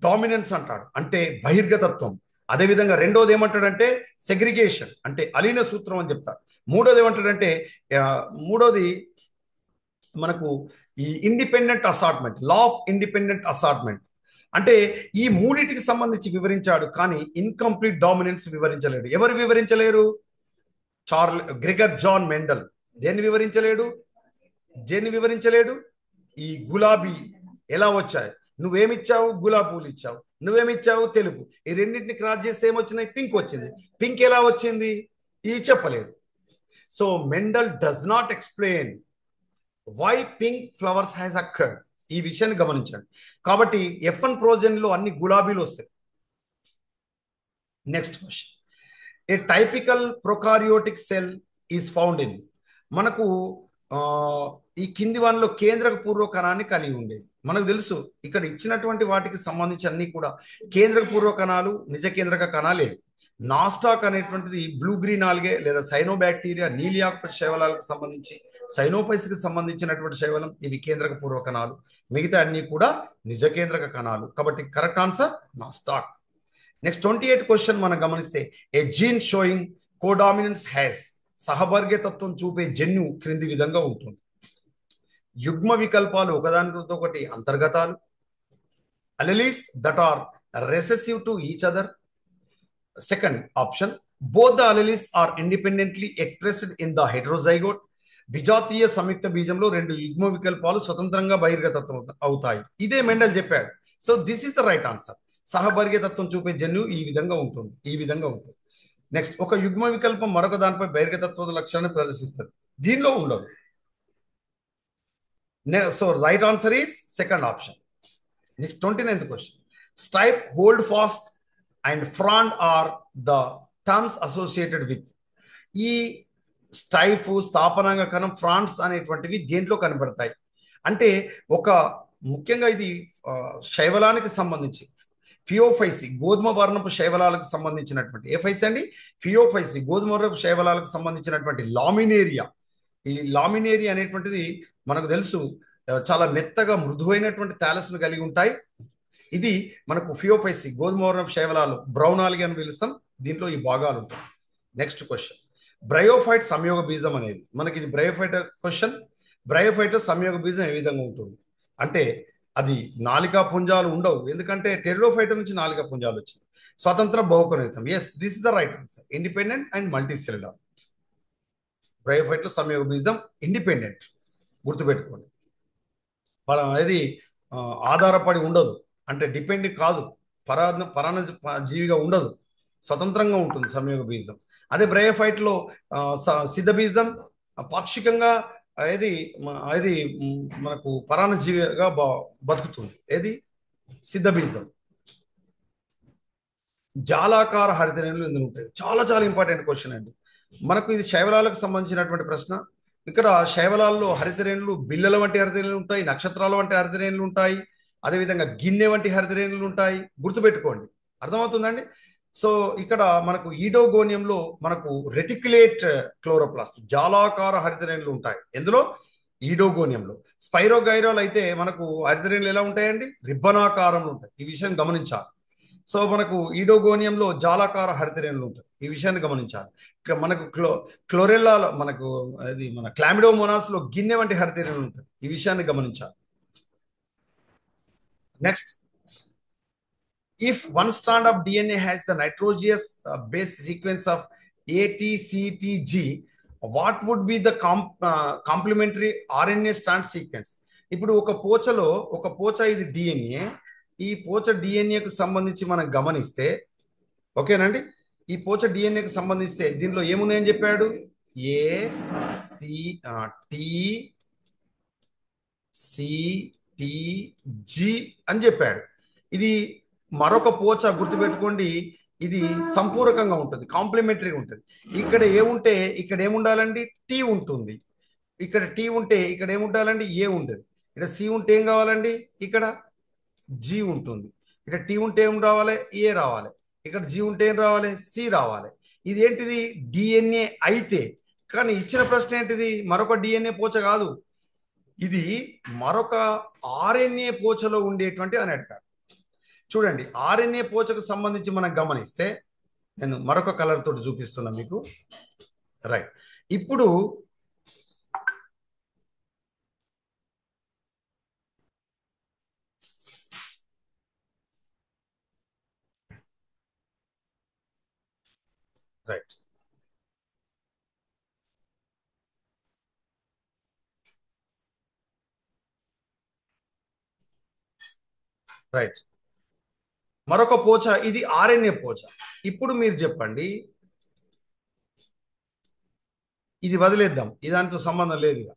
డామినెన్స్ అంటాడు, అంటే బహిర్గతత్వం. అదేవిధంగా రెండోది ఏమంటాడంటే సెగ్రిగేషన్, అంటే అలీన సూత్రం అని చెప్తాడు. మూడోది ఏమంటాడంటే మూడోది మనకు ఈ independent assortment, law of independent assortment. అంటే ఈ మూడింటికి సంబంధించి వివరించాడు, కానీ ఇన్కంప్లీట్ డామినెన్స్ వివరించలేడు. ఎవరు వివరించలేరు? Gregor John Mendel. దేన్ని వివరించలేడు? ఈ గులాబీ ఎలా వచ్చాయి? నువ్వేమిచ్చావు? గులాబీ పూలు ఇచ్చావు. నువ్వేమిచ్చావు? తెలుపు. ఈ రెండింటిని క్రాస్ చేస్తే ఏమొచ్చినాయి? పింక్ వచ్చింది. పింక్ ఎలా వచ్చింది? ఇది చెప్పలేదు. So Mendel does not explain why pink flowers has occurred. ఈ విషయాన్ని గమనించండి. కాబట్టి F1 ప్రోజన్లో అన్ని గులాబీలు వస్తాయి. Next question, a typical prokaryotic cell is found in. మనకు ఈ కింది వానిలో కేంద్రక పూర్వ కణాన్ని కలిగి ఉండేది. మనకు తెలుసు ఇక్కడ ఇచ్చినటువంటి వాటికి సంబంధించి అన్ని కూడా కేంద్రక పూర్వ కణాలు, నిజ కేంద్రక కణాలే. నాస్టాక్ అనేటువంటిది బ్లూ గ్రీన్ ఆల్గే లేదా సైనోబాక్టీరియా, నీలియాక్ శైవలాలకు సంబంధించి, సైనోఫైస్కి సంబంధించినటువంటి శైవలం, ఇవి కేంద్రక పూర్వ కణాలు. మిగతా అన్ని కూడా నిజ కేంద్రక కణాలు. కాబట్టి correct answer Nasdaq. Next 28 question మనం గమనిస్తే, ఏ జీన్ షోయింగ్ కోడామినెన్స్ హ్యాస్. సహభర్గతత్వం చూపే జన్యు క్రింది విధంగా ఉంటుంది. యుగ్మ వికల్పాలు ఒకదానితో ఒకటి అంతర్గతాలు. alleles that are recessive to each other. Second option, both the alleles are independently expressed in the heterozygote. విజాతీయ సంయుక్త బీజంలో రెండు యుగ్మ వికల్పాలు స్వతంత్రంగా బహిర్గతత్వం అవుతాయి. ఇదే మెండల్ చెప్పాడు. So this is the right answer. సహబహిర్గతత్వం చూపే జన్యు ఈ విధంగా ఉంటుంది. నెక్స్ట్, ఒక యుగ్మ వికల్పం మరొక దానిపై బహిర్గతత్వ లక్షణాన్ని ప్రదర్శిస్తుంది. దీనిలో ఉండదు. So right answer is second option. Next 29th question, stipe, holdfast and frond are the terms associated with. ఈ స్టైఫ్, స్థాపనాంగ కణం, ఫ్రాన్స్ అనేటువంటివి దేంట్లో కనబడతాయి అంటే ఒక ముఖ్యంగా ఇది శైవలానికి సంబంధించి ఫియోఫైసి, గోధుమ వర్ణపు శైవలాలకు సంబంధించినటువంటి ఏఫైసి అండి, ఫియోఫైసి గోధుమ వర్ణపు శైవలాలకు సంబంధించినటువంటి లామినేరియా. ఈ లామినేరియా అనేటువంటిది మనకు తెలుసు చాలా మెత్తగా మృదువైనటువంటి థాలస్ను కలిగి ఉంటాయి. ఇది మనకు ఫియోఫైసి గోధుమ వర్ణపు శైవలాలు, బ్రౌన్ ఆల్గే అని పిలుస్తాం. దీంట్లో ఈ భాగాలు ఉంటాయి. నెక్స్ట్ క్వశ్చన్, బ్రయోఫైట్ సంయోగ బీజం అనేది మనకి ఇది బ్రయోఫైట్ క్వశ్చన్. బ్రయోఫైట్ సంయోగ బీజం ఏ విధంగా ఉంటుంది అంటే అది నాలికా పుంజాలు ఉండవు, ఎందుకంటే టెరిడోఫైట్ నుంచి నాలికా పుంజాలు వచ్చింది. స్వతంత్ర బహుకణితం. Yes, this is the right answer. Independent and multicellular. బ్రయోఫైట్లో సంయోగ బీజం ఇండిపెండెంట్, గుర్తుపెట్టుకోండి. అనేది ఆధారపడి ఉండదు, అంటే డిపెండ్ కాదు, పరాణ జీవిగా ఉండదు, స్వతంత్రంగా ఉంటుంది సంయోగ బీజం. అదే బ్రయోఫైట్లో సిద్ధ బీజం పాక్షికంగా ఏది మనకు పరాణజీవిగా బతుకుతుంది. ఏది? సిద్ధ బీజం. జాలాకార హరితరేణులు ఎందుకు ఉంటాయి? చాలా చాలా ఇంపార్టెంట్ క్వశ్చన్ అండి. మనకు ఇది శైవలాలకు సంబంధించినటువంటి ప్రశ్న. ఇక్కడ శైవలాల్లో హరితరేణులు బిల్లల వంటి హరితరేణులు ఉంటాయి, నక్షత్రాల వంటి హరితరేణులు ఉంటాయి, అదేవిధంగా గిన్నె వంటి హరితరేణులు ఉంటాయి. గుర్తుపెట్టుకోండి, అర్థమవుతుందండి. సో ఇక్కడ మనకు ఈడోగోనియంలో మనకు రెటిక్యులేట్ క్లోరోప్లాస్ట్, జాలాకార హరితరేణులు ఉంటాయి. ఎందులో? ఈడోగోనియంలో. స్పైరోగైరాల్ అయితే మనకు హరితరేణులు ఎలా ఉంటాయండి? రిబ్బనాకారంలో ఉంటాయి. ఈ విషయం గమనించాలి. సో మనకు ఈడోగోనియంలో జాలాకార హరితరేణులు ఉంటాయి. ఈ విషయాన్ని గమనించాలి. మనకు క్లోరెల్లా, మనకు అది మన క్లామిడోమోనాస్లో గిన్నె వంటి హరితరేణులు ఉంటాయి. ఈ విషయాన్ని గమనించాలి. Next, if one strand of DNA has the nitrogenous base sequence of ATCTG, what would be the complementary RNA strand sequence. ఇప్పుడు ఒక పోచ ఇది డిఎన్ఏ. ఈ పోచ డిఎన్ఏకు సంబంధించి మనం గమనిస్తే, ఓకేనండి, ఈ పోచ డిఎన్ఏకి సంబంధిస్తే దీనిలో ఏమున్నాయని చెప్పాడు? A C T C T G అని చెప్పాడు. ఇది మరొక పోచ, గుర్తుపెట్టుకోండి, ఇది సంపూరకంగా ఉంటుంది, కాంప్లిమెంటరీగా ఉంటుంది. ఇక్కడ ఏముండాలండి? టీ ఉంటుంది. ఇక్కడ టీ ఉంటే ఇక్కడ ఏముండాలండి? ఏ ఉండదు. ఇక్కడ సి ఉంటే ఏం కావాలండి? ఇక్కడ జి ఉంటుంది. ఇక్కడ టీ ఉంటే ఏం రావాలి? ఏ రావాలి. ఇక్కడ జి ఉంటే ఏం రావాలి? సి రావాలి. ఇది ఏంటిది? డిఎన్ఏ అయితే. కానీ ఇచ్చిన ప్రశ్న ఏంటిది? మరొక డిఎన్ఏ పోచ కాదు, ఇది మరొక ఆర్ఎన్ఏ పోచలో ఉండేటువంటి అని అడిగాడు. చూడండి, ఆర్ఎన్ఏ పోచకు సంబంధించి మనం గమనిస్తే, నేను మరొక కలర్ తోటి చూపిస్తున్నా మీకు. రైట్, ఇప్పుడు రైట్ రైట్ మరొక పోచ, ఇది ఆర్ఎన్ఏ పోచ. ఇప్పుడు మీరు చెప్పండి, ఇది వదిలేద్దాం, ఇది దానితో సంబంధం లేదు ఇక.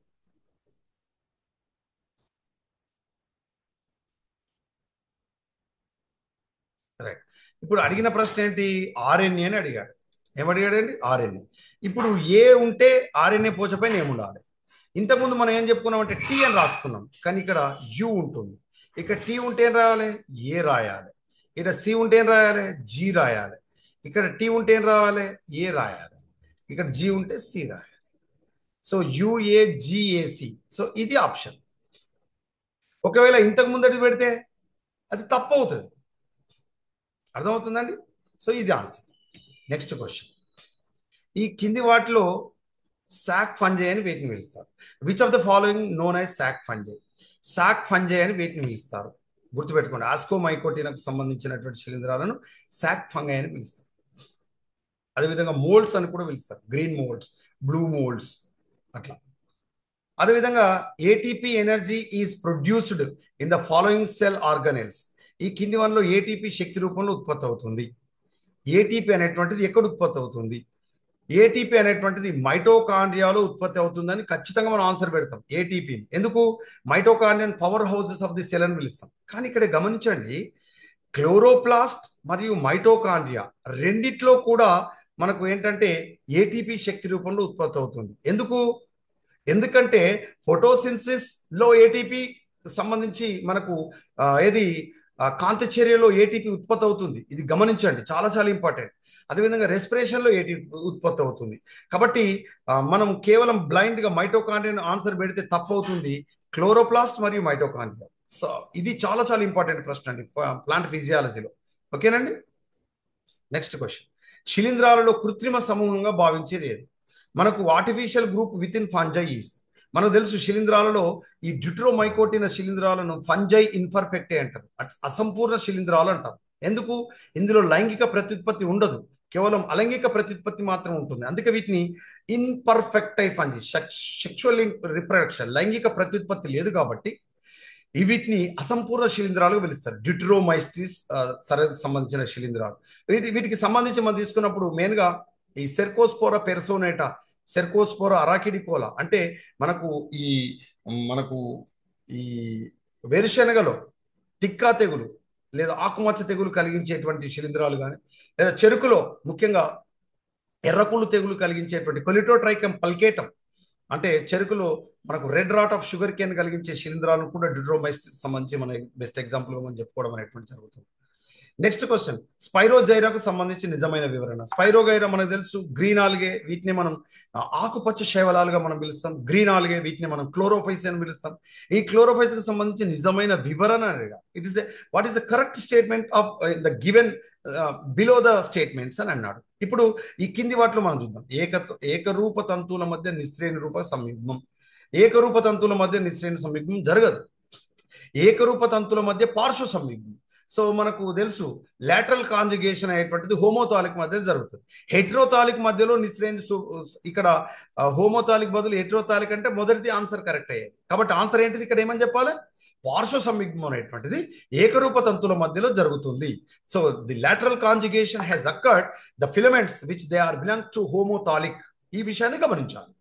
రైట్, ఇప్పుడు అడిగిన ప్రశ్న ఏంటి? ఆర్ఎన్ఏ అని అడిగాడు. ఏమడిగాడండి? ఆర్ఎన్ఏ. ఇప్పుడు ఏ ఉంటే ఆర్ఎన్ఏ పోచ పైన ఏముండాలి? ఇంతకుముందు మనం ఏం చెప్పుకున్నాం అంటే టీ అని రాసుకున్నాం, కానీ ఇక్కడ యు ఉంటుంది. ఇక్కడ టీ ఉంటే ఏం రాయాలి? ఏ రాయాలి. ఇక్కడ సి ఉంటే ఏం రాయాలి? జి రాయాలి. ఇక్కడ టీ ఉంటే ఏం రావాలి? ఏ రాయాలి. ఇక్కడ జి ఉంటే సి రాయాలి. సో యుఏజిఏసి. సో ఇది ఆప్షన్. ఒకవేళ ఇంతకు ముందటి పెడితే అది తప్పు అవుతుంది. అర్థమవుతుందండి? సో ఇది ఆన్సర్. Next question. ఈ కింది వాటిలో సాక్ ఫంజై అని వీటిని పిలుస్తారు. Which of the following known as sac fungi? Sac fungi అని వీటిని పిలుస్తారు. గుర్తుపెట్టుకోండి, ఆస్కోమైకోటినాకు సంబంధించినటువంటి శిలీంధ్రాలను సాక్ ఫంగై అని పిలుస్తారు. అదేవిధంగా మోల్డ్స్ అని కూడా పిలుస్తారు, గ్రీన్ మోల్డ్స్, బ్లూ మోల్డ్స్ అట్లా. అదేవిధంగా ATP energy is produced in the following cell organelles. ఈ కింది వన్లో ఏటీపీ శక్తి రూపంలో ఉత్పత్తి అవుతుంది. ఏటీపీ అనేటువంటిది ఎక్కడ ఉత్పత్తి అవుతుంది? ఏటీపీ అనేటువంటిది మైటోకాండ్రియాలో ఉత్పత్తి అవుతుందని ఖచ్చితంగా మనం ఆన్సర్ పెడతాం. ఏటీపీ ఎందుకు? Mitochondrion power houses of the cell అని పిలుస్తాం. కానీ ఇక్కడ గమనించండి, క్లోరోప్లాస్ట్ మరియు మైటోకాండ్రియా రెండిట్లో కూడా మనకు ఏంటంటే ఏటీపీ శక్తి రూపంలో ఉత్పత్తి అవుతుంది. ఎందుకంటే ఫోటోసిన్సిస్ లో ఏటీపీ సంబంధించి మనకు ఏది కాంతి చర్యలో ఏటీపీ ఉత్పత్తి అవుతుంది. ఇది గమనించండి, చాలా చాలా ఇంపార్టెంట్. అదేవిధంగా రెస్పిరేషన్లో ఏటీపీ ఉత్పత్తి అవుతుంది. కాబట్టి మనం కేవలం బ్లైండ్గా మైటోకాండ్రియన్ ఆన్సర్ పెడితే తప్పు అవుతుంది. క్లోరోప్లాస్ట్ మరియు మైటోకాండ్రియా. సో ఇది చాలా చాలా ఇంపార్టెంట్ ప్రశ్న అండి ప్లాంట్ ఫిజియాలజీలో. ఓకేనండి. Next question. శిలీంధ్రాలలో కృత్రిమ సమూహంగా భావించేది ఏది? మనకు artificial group with in fungi is. మనకు తెలుసు శిలీంధ్రాలలో ఈ డ్యూట్రోమైకోటిన శిలీంధ్రాలను ఫంజై ఇన్పర్ఫెక్టే అంటారు, అసంపూర్ణ శిలీంధ్రాలు అంటారు. ఎందుకు? ఇందులో లైంగిక ప్రత్యుత్పత్తి ఉండదు, కేవలం అలైంగిక ప్రత్యుత్పత్తి మాత్రం ఉంటుంది. అందుకే వీటిని ఇన్పర్ఫెక్టై ఫంజి, సెక్షువల్ రిప్రొడక్షన్, లైంగిక ప్రత్యుత్పత్తి లేదు కాబట్టి వీటిని అసంపూర్ణ శిలీంధ్రాలుగా పిలుస్తారు. డ్యూట్రోమైస్టిస్ సంబంధించిన శిలీంధ్రాలు. వీటికి సంబంధించి మనం తీసుకున్నప్పుడు మెయిన్గా ఈ సెర్కోస్పోరా పెర్సోనేటా, సెర్కోస్పోరా అరాకిడికోలా, అంటే మనకు ఈ వేరుశెనగలో టిక్కా తెగులు లేదా ఆకుమచ్చ తెగులు కలిగించేటువంటి శిలీంధ్రాలు కానీ, లేదా చెరుకులో ముఖ్యంగా ఎర్రకుళ్ళు తెగులు కలిగించేటువంటి కొలిటోట్రైకం పల్కేటం, అంటే చెరుకులో మనకు red rot of sugar cane కలిగించే శిలీంధ్రాలను కూడా డ్యూట్రోమైస్టిస్ సంబంధించి మన బెస్ట్ ఎగ్జాంపుల్గా మనం చెప్పుకోవడం అనేటువంటి జరుగుతుంది. Next question. స్పైరోజైరాకు సంబంధించి నిజమైన వివరణ. స్పైరోగైరా మనకు తెలుసు గ్రీన్ ఆల్గే, వీటిని మనం ఆకుపచ్చ శైవలాలుగా మనం పిలుస్తాం. గ్రీన్ ఆల్గే, వీటిని మనం క్లోరోఫైస్ అని పిలుస్తాం. ఈ క్లోరోఫైస్ కి సంబంధించి నిజమైన వివరణ it is what is the correct statement of the given below the statements అని అన్నాడు. ఇప్పుడు ఈ కింది వాటిలో మనం చూద్దాం. ఏకరూప తంతువుల మధ్య నిశ్రేణి రూప సంయుగ్మం. ఏకరూప తంతువుల మధ్య నిశ్రేణి సంయుగ్మం జరగదు. ఏకరూప తంతువుల మధ్య పార్శ్వ సంయుగ్మం. సో మనకు తెలుసు లాటరల్ కాంజుగేషన్ అనేటువంటిది హోమోతాలిక్ మధ్య జరుగుతుంది. హెట్రోతాలిక్ మధ్యలో నిస్రేంజ్ ఇక్కడ హోమోతాలిక్ బదులు హెట్రోతాలిక్ అంటే మొదటిది ఆన్సర్ కరెక్ట్ అయ్యేది. కాబట్టి ఆన్సర్ ఏంటిది ఇక్కడ ఏమని చెప్పాలి? పార్శ్వ సంయుగ్మం అనేటువంటిది ఏకరూప తంతుల మధ్యలో జరుగుతుంది. So the lateral conjugation has occurred the filaments which they are belong to homothallic. ఈ విషయాన్ని గమనించాలి.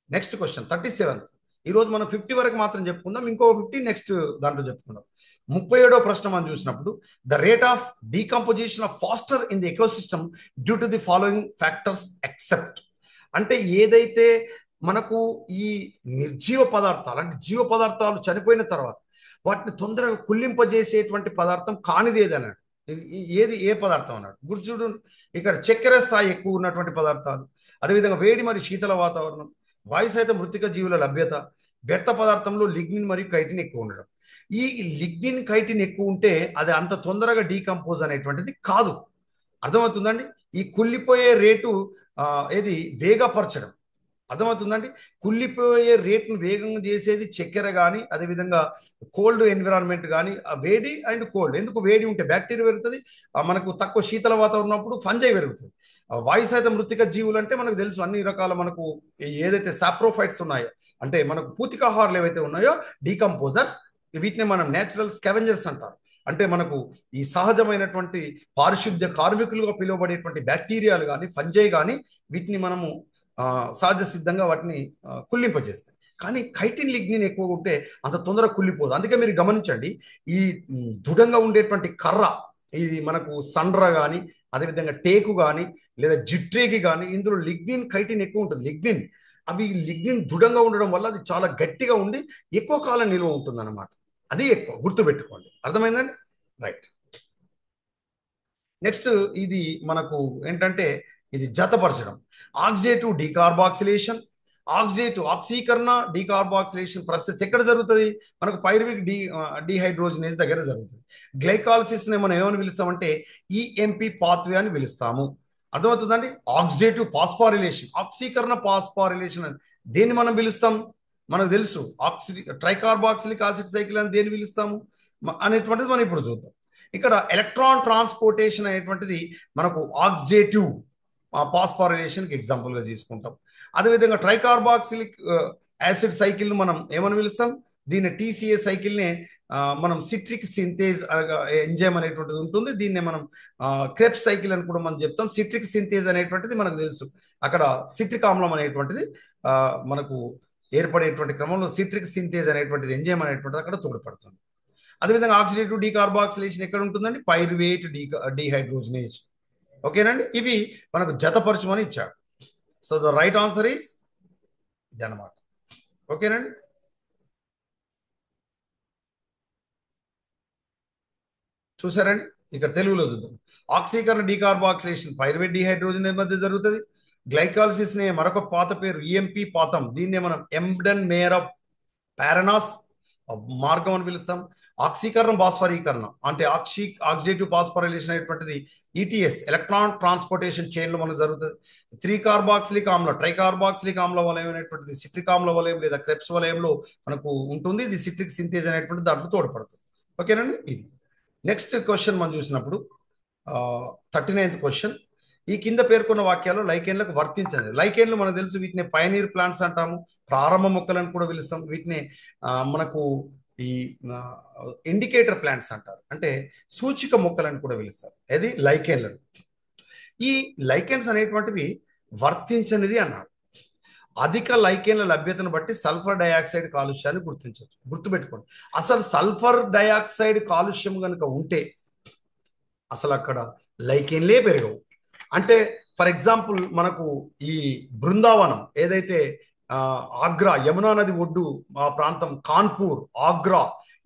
Next question 37th. ఈరోజు మనం 50 వరకు మాత్రం చెప్పుకుందాం, ఇంకో 50 నెక్స్ట్ దాంట్లో చెప్పుకుందాం. 37వ ప్రశ్న మనం చూసినప్పుడు the rate of decomposition of faster in the ecosystem due to the following factors except. అంటే ఏదైతే మనకు ఈ నిర్జీవ పదార్థాలు అంటే జీవ పదార్థాలు చనిపోయిన తర్వాత వాటిని తొందరగా కుళ్ళింపజేసేటువంటి పదార్థం కానిది ఏది అన్నాడు. ఏది ఏ పదార్థం అన్నాడు గుర్తుడు. ఇక్కడ చక్కెర స్థాయి ఎక్కువ ఉన్నటువంటి పదార్థాలు, అదేవిధంగా వేడి మరియు శీతల వాతావరణం, వాయు సహిత మృతిక జీవుల లభ్యత, వ్యర్థ పదార్థంలో లిగ్నిన్ మరియు కైటిన్ ఎక్కువ ఉండడం. ఈ లిగ్నిన్ కైటిన్ ఎక్కువ ఉంటే అది అంత తొందరగా డీకంపోజ్ అనేటువంటిది కాదు. అర్థమవుతుందండి? ఈ కుళ్ళిపోయే రేటు ఏది వేగపరచడం. అర్థమవుతుందండి? కుళ్ళిపోయే రేట్ను వేగంగా చేసేది చక్కెర కానీ, అదేవిధంగా కోల్డ్ ఎన్విరాన్మెంట్ కానీ, వేడి అండ్ కోల్డ్. ఎందుకు వేడి ఉంటే బ్యాక్టీరియా పెరుగుతుంది, మనకు తక్కువ శీతల వాతావరణం ఉన్నప్పుడు ఫంజై పెరుగుతుంది. వాయు సహిత మృతిక జీవులు అంటే మనకు తెలుసు అన్ని రకాల మనకు ఏదైతే సాప్రోఫైట్స్ ఉన్నాయో అంటే మనకు పూతికాహారాలు ఏవైతే ఉన్నాయో డీకంపోజర్స్, వీటిని మనం నేచురల్ స్కావెంజర్స్ అంటారు. అంటే మనకు ఈ సహజమైనటువంటి పారిశుద్ధ్య కార్మికులుగా పిలువబడేటువంటి బ్యాక్టీరియాలు కానీ ఫంజై కానీ వీటిని మనము సహజ సిద్ధంగా వాటిని కుళ్ళింపజేస్తాయి. కానీ కైటిన్ లిగ్నిన్ ఎక్కువ ఉంటే అంత తొందరగా కుళ్ళిపోదు. అందుకే మీరు గమనించండి, ఈ దృఢంగా ఉండేటువంటి కర్ర, ఇది మనకు సండ్ర కానీ, అదేవిధంగా టేకు కానీ, లేదా జిట్రేకి కానీ, ఇందులో లిగ్నిన్ కైటిన్ ఎక్కువ ఉంటుంది. లిగ్నిన్ దృఢంగా ఉండడం వల్ల అది చాలా గట్టిగా ఉండి ఎక్కువ కాలం నిల్వ ఉంటుంది అన్నమాట. అది ఎక్కువ గుర్తుపెట్టుకోండి. అర్థమైందండి? రైట్. నెక్స్ట్ ఇది మనకు ఏంటంటే ఇది జతపరచడం. ఆక్సిడేటివ్ డీకార్బాక్సిలేషన్, ఆక్సీకరణ డీకార్బాక్సిలేషన్ ప్రాసెస్ ఎక్కడ జరుగుతుంది? మనకు పైరువిక్ డిహైడ్రోజనేజ్ దగ్గర జరుగుతుంది. గ్లైకాలసిస్ ని మనం ఏమని పిలుస్తామంటే ఈఎంపి పాత్వే అని పిలుస్తాము. అర్థమవుతుందండి? ఆక్సిడేటివ్ పాస్పారిలేషన్, ఆక్సీకరణ పాస్పారిలేషన్ అని దేన్ని మనం పిలుస్తాం? మనకు తెలుసు ట్రైకార్బాక్సిలిక్ యాసిడ్ సైకిల్ అని దేన్ని పిలుస్తాము అనేటువంటిది మనం ఇప్పుడు చూద్దాం. ఇక్కడ ఎలక్ట్రాన్ ట్రాన్స్పోర్టేషన్ అనేటువంటిది మనకు ఆక్సిడేటివ్ పాస్పారిలేషన్కి ఎగ్జాంపుల్గా తీసుకుంటాం. అదేవిధంగా ట్రైకార్బాక్సిలిక్ యాసిడ్ సైకిల్ను మనం ఏమని పిలుస్తాం? దీన్ని టీసీఏ సైకిల్నే మనం సిట్రిక్ సింథేజ్ ఎంజైమ్ అనేటువంటిది ఉంటుంది. దీన్నే మనం క్రెప్స్ సైకిల్ అని కూడా మనం చెప్తాం. సిట్రిక్ సింథేజ్ అనేటువంటిది మనకు తెలుసు, అక్కడ సిట్రిక్ ఆమ్లం అనేటువంటిది మనకు ఏర్పడేటువంటి క్రమంలో సిట్రిక్ సింథేజ్ అనేటువంటిది ఎంజైమ్ అనేటువంటిది అక్కడ తోడ్పడుతుంది. అదేవిధంగా ఆక్సిడేటివ్ డీకార్బాక్సిలేషన్ ఎక్కడ ఉంటుందండి? Pyruvate dehydrogenase. ఓకేనండి? ఇవి మనకు జతపరచమని ఇచ్చాడు. So the right answer is ఇది అన్నమాట. ఓకేనండి? చూసారండి? ఇక్కడ తెలుగులో చూద్దాం. ఆక్సీకరణ డీకార్బాక్సిలేషన్ పైరువేట్ డిహైడ్రోజనేజ్ మధ్య జరుగుతుంది. గ్లైకాలసిస్ నే మరొక పాత పేరు ఈఎంపి పాతం, దీన్నే మనం ఎంబ్డన్ మేయర్ పారనాస్ మార్గం అని పిలుస్తాం. ఆక్సీకరణ భాస్వరీకరణ అంటే ఆక్సిడేటివ్ పాస్ఫారిలేషన్ అనేటువంటిది ఈటీఎస్ ఎలక్ట్రాన్ ట్రాన్స్పోర్టేషన్ చైన్ లో మనకు జరుగుతుంది. 3-కార్బాక్సిలిక్ ఆమ్లం, ట్రైకార్బాక్సిలిక్ ఆమ్ల వలయం అనేటువంటిది సిట్రిక్ ఆమ్ల వలయం లేదా క్రెప్స్ వలయంలో మనకు ఉంటుంది. ఇది సిట్రిక్ సింథేజ్ అనేటువంటి దాంట్లో తోడ్పడుతుంది. ఓకేనండి? ఇది నెక్స్ట్ క్వశ్చన్ మనం చూసినప్పుడు 39th క్వశ్చన్. ఈ కింద పేర్కొన్న వాక్యాలు లైకెన్లకు వర్తించండి. లైకెన్లు మనకు తెలుసు, వీటిని పయనీర్ ప్లాంట్స్ అంటాము, ప్రారంభ మొక్కలను కూడా పిలుస్తాం. వీటిని మనకు ఈ ఇండికేటర్ ప్లాంట్స్ అంటారు, అంటే సూచిక మొక్కలను కూడా పిలుస్తారు. అది లైకెన్లను. ఈ లైకెన్స్ అనేటువంటివి వర్తించనిది అన్నాడు. అధిక లైకెన్ల లభ్యతను బట్టి సల్ఫర్ డయాక్సైడ్ కాలుష్యాన్ని గుర్తించవచ్చు. గుర్తుపెట్టుకోండి, అసలు సల్ఫర్ డయాక్సైడ్ కాలుష్యం కనుక ఉంటే అసలు అక్కడ లైకెన్లే పెరగవు. అంటే ఫర్ ఎగ్జాంపుల్ మనకు ఈ బృందావనం ఏదైతే ఆగ్రా యమునా నది ఒడ్డు ఆ ప్రాంతం, కాన్పూర్, ఆగ్రా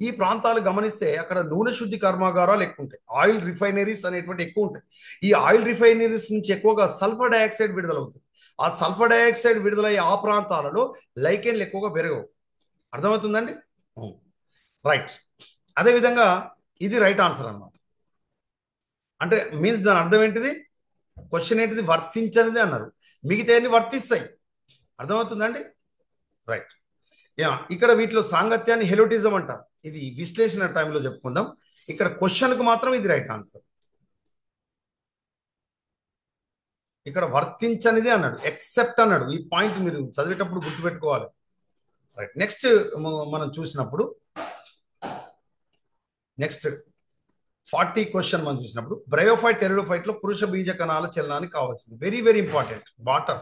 ఈ ప్రాంతాలు గమనిస్తే అక్కడ నూనె శుద్ధి కర్మాగారాలు ఎక్కువ ఉంటాయి. ఆయిల్ రిఫైనరీస్ అనేటువంటి ఎక్కువ ఉంటాయి. ఈ ఆయిల్ రిఫైనరీస్ నుంచి ఎక్కువగా సల్ఫర్ డయాక్సైడ్ విడుదలవుతుంది. ఆ సల్ఫర్ డయాక్సైడ్ విడుదలయ్యే ఆ ప్రాంతాలలో లైకెన్లు ఎక్కువగా పెరగవు. అర్థమవుతుందండి? రైట్. అదేవిధంగా ఇది రైట్ ఆన్సర్ అన్నమాట. అంటే మీన్స్ దాని అర్థం ఏంటిది? క్వశ్చన్ ఏంటిది? వర్తించనిది అన్నారు, మిగతా అన్ని వర్తిస్తాయి. అర్థమవుతుందండి? రైట్. ఇక్కడ వీటిలో సాంగత్యాన్ని హెలోటిజం అంటారు. ఇది విశ్లేషణ టైంలో చెప్పుకుందాం. ఇక్కడ క్వశ్చన్కు మాత్రం ఇది రైట్ ఆన్సర్. ఇక్కడ వర్తించనిది అన్నాడు, ఎక్సెప్ట్ అన్నాడు. ఈ పాయింట్ మీరు చదివేటప్పుడు గుర్తుపెట్టుకోవాలి. రైట్, నెక్స్ట్ మనం చూసినప్పుడు నెక్స్ట్ 40 క్వశ్చన్ మనం చూసినప్పుడు బ్రయోఫైట్ టెరిడోఫైట్ లో పురుష బీజ కణాల చలనానికి కావాల్సింది వెరీ వెరీ ఇంపార్టెంట్ వాటర్.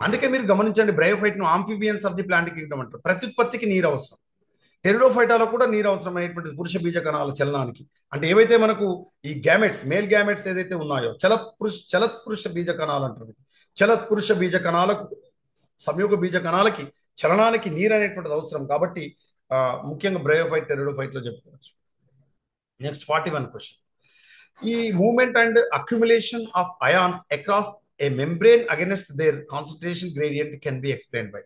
అందుకే మీరు గమనించండి, బ్రయోఫైట్ ను amphibians of the plant Kingdom అంటారు. ప్రత్యుత్పత్తికి నీరు అవసరం. టెరిడోఫైటాలో కూడా నీరు అవసరమైనటువంటి పురుష బీజ కణాల చలనానికి. అంటే ఏవైతే మనకు ఈ గ్యామెట్స్, మేల్ గ్యామెట్స్ ఏదైతే ఉన్నాయో, చలత్ పురుష బీజ కణాలు అంటారు. చలత్ పురుష బీజ కణాలకు, సంయోగ బీజ కణాలకి చలనానికి నీరు అనేటువంటిది అవసరం. కాబట్టి ముఖ్యంగా బ్రయోఫైట్ టెరిడోఫైట్ లో చెప్పుకోవచ్చు. Next 41 question. ఈ movement and accumulation of ions across a membrane against their concentration gradient can be explain by.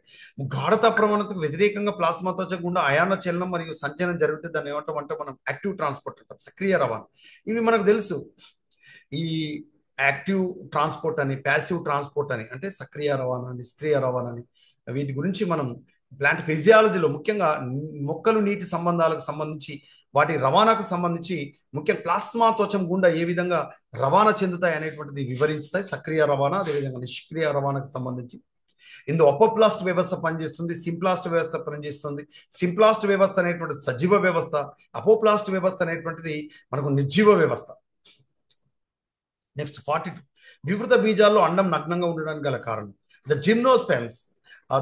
గాఢత ప్రవణతకు వ్యతిరేకంగా ప్లాస్మాతో గుండా అయాన చలనం మరియు సంచలనం జరిగితే దాన్ని ఏమంటామంటే మనం యాక్టివ్ ట్రాన్స్పోర్ట్ అంటాం, సక్రియ రవాణా. ఇవి మనకు తెలుసు, ఈ యాక్టివ్ ట్రాన్స్పోర్ట్ అని, ప్యాసివ్ ట్రాన్స్పోర్ట్ అని, అంటే సక్రియ రవాణా, నిష్క్రియ రవాణా అని. వీటి గురించి మనం ప్లాంట్ ఫిజియాలజీలో ముఖ్యంగా మొక్కలు నీటి సంబంధాలకు సంబంధించి, వాటి రవాణాకు సంబంధించి ముఖ్యంగా ప్లాస్మా త్వచం గుండా ఏ విధంగా రవాణా చెందుతాయి అనేటువంటిది వివరిస్తాయి. సక్రియ రవాణా, అదేవిధంగా నిష్క్రియ రవాణాకు సంబంధించి ఇందులో అపోప్లాస్ట్ వ్యవస్థ పనిచేస్తుంది, సింప్లాస్ట్ వ్యవస్థ పనిచేస్తుంది. సింప్లాస్ట్ వ్యవస్థ అనేటువంటిది సజీవ వ్యవస్థ, అపోప్లాస్ట్ వ్యవస్థ అనేటువంటిది మనకు నిర్జీవ వ్యవస్థ. నెక్స్ట్ 42. వివృత బీజాల్లో అండం నగ్నంగా ఉండడానికి గల కారణం. The gymnosperms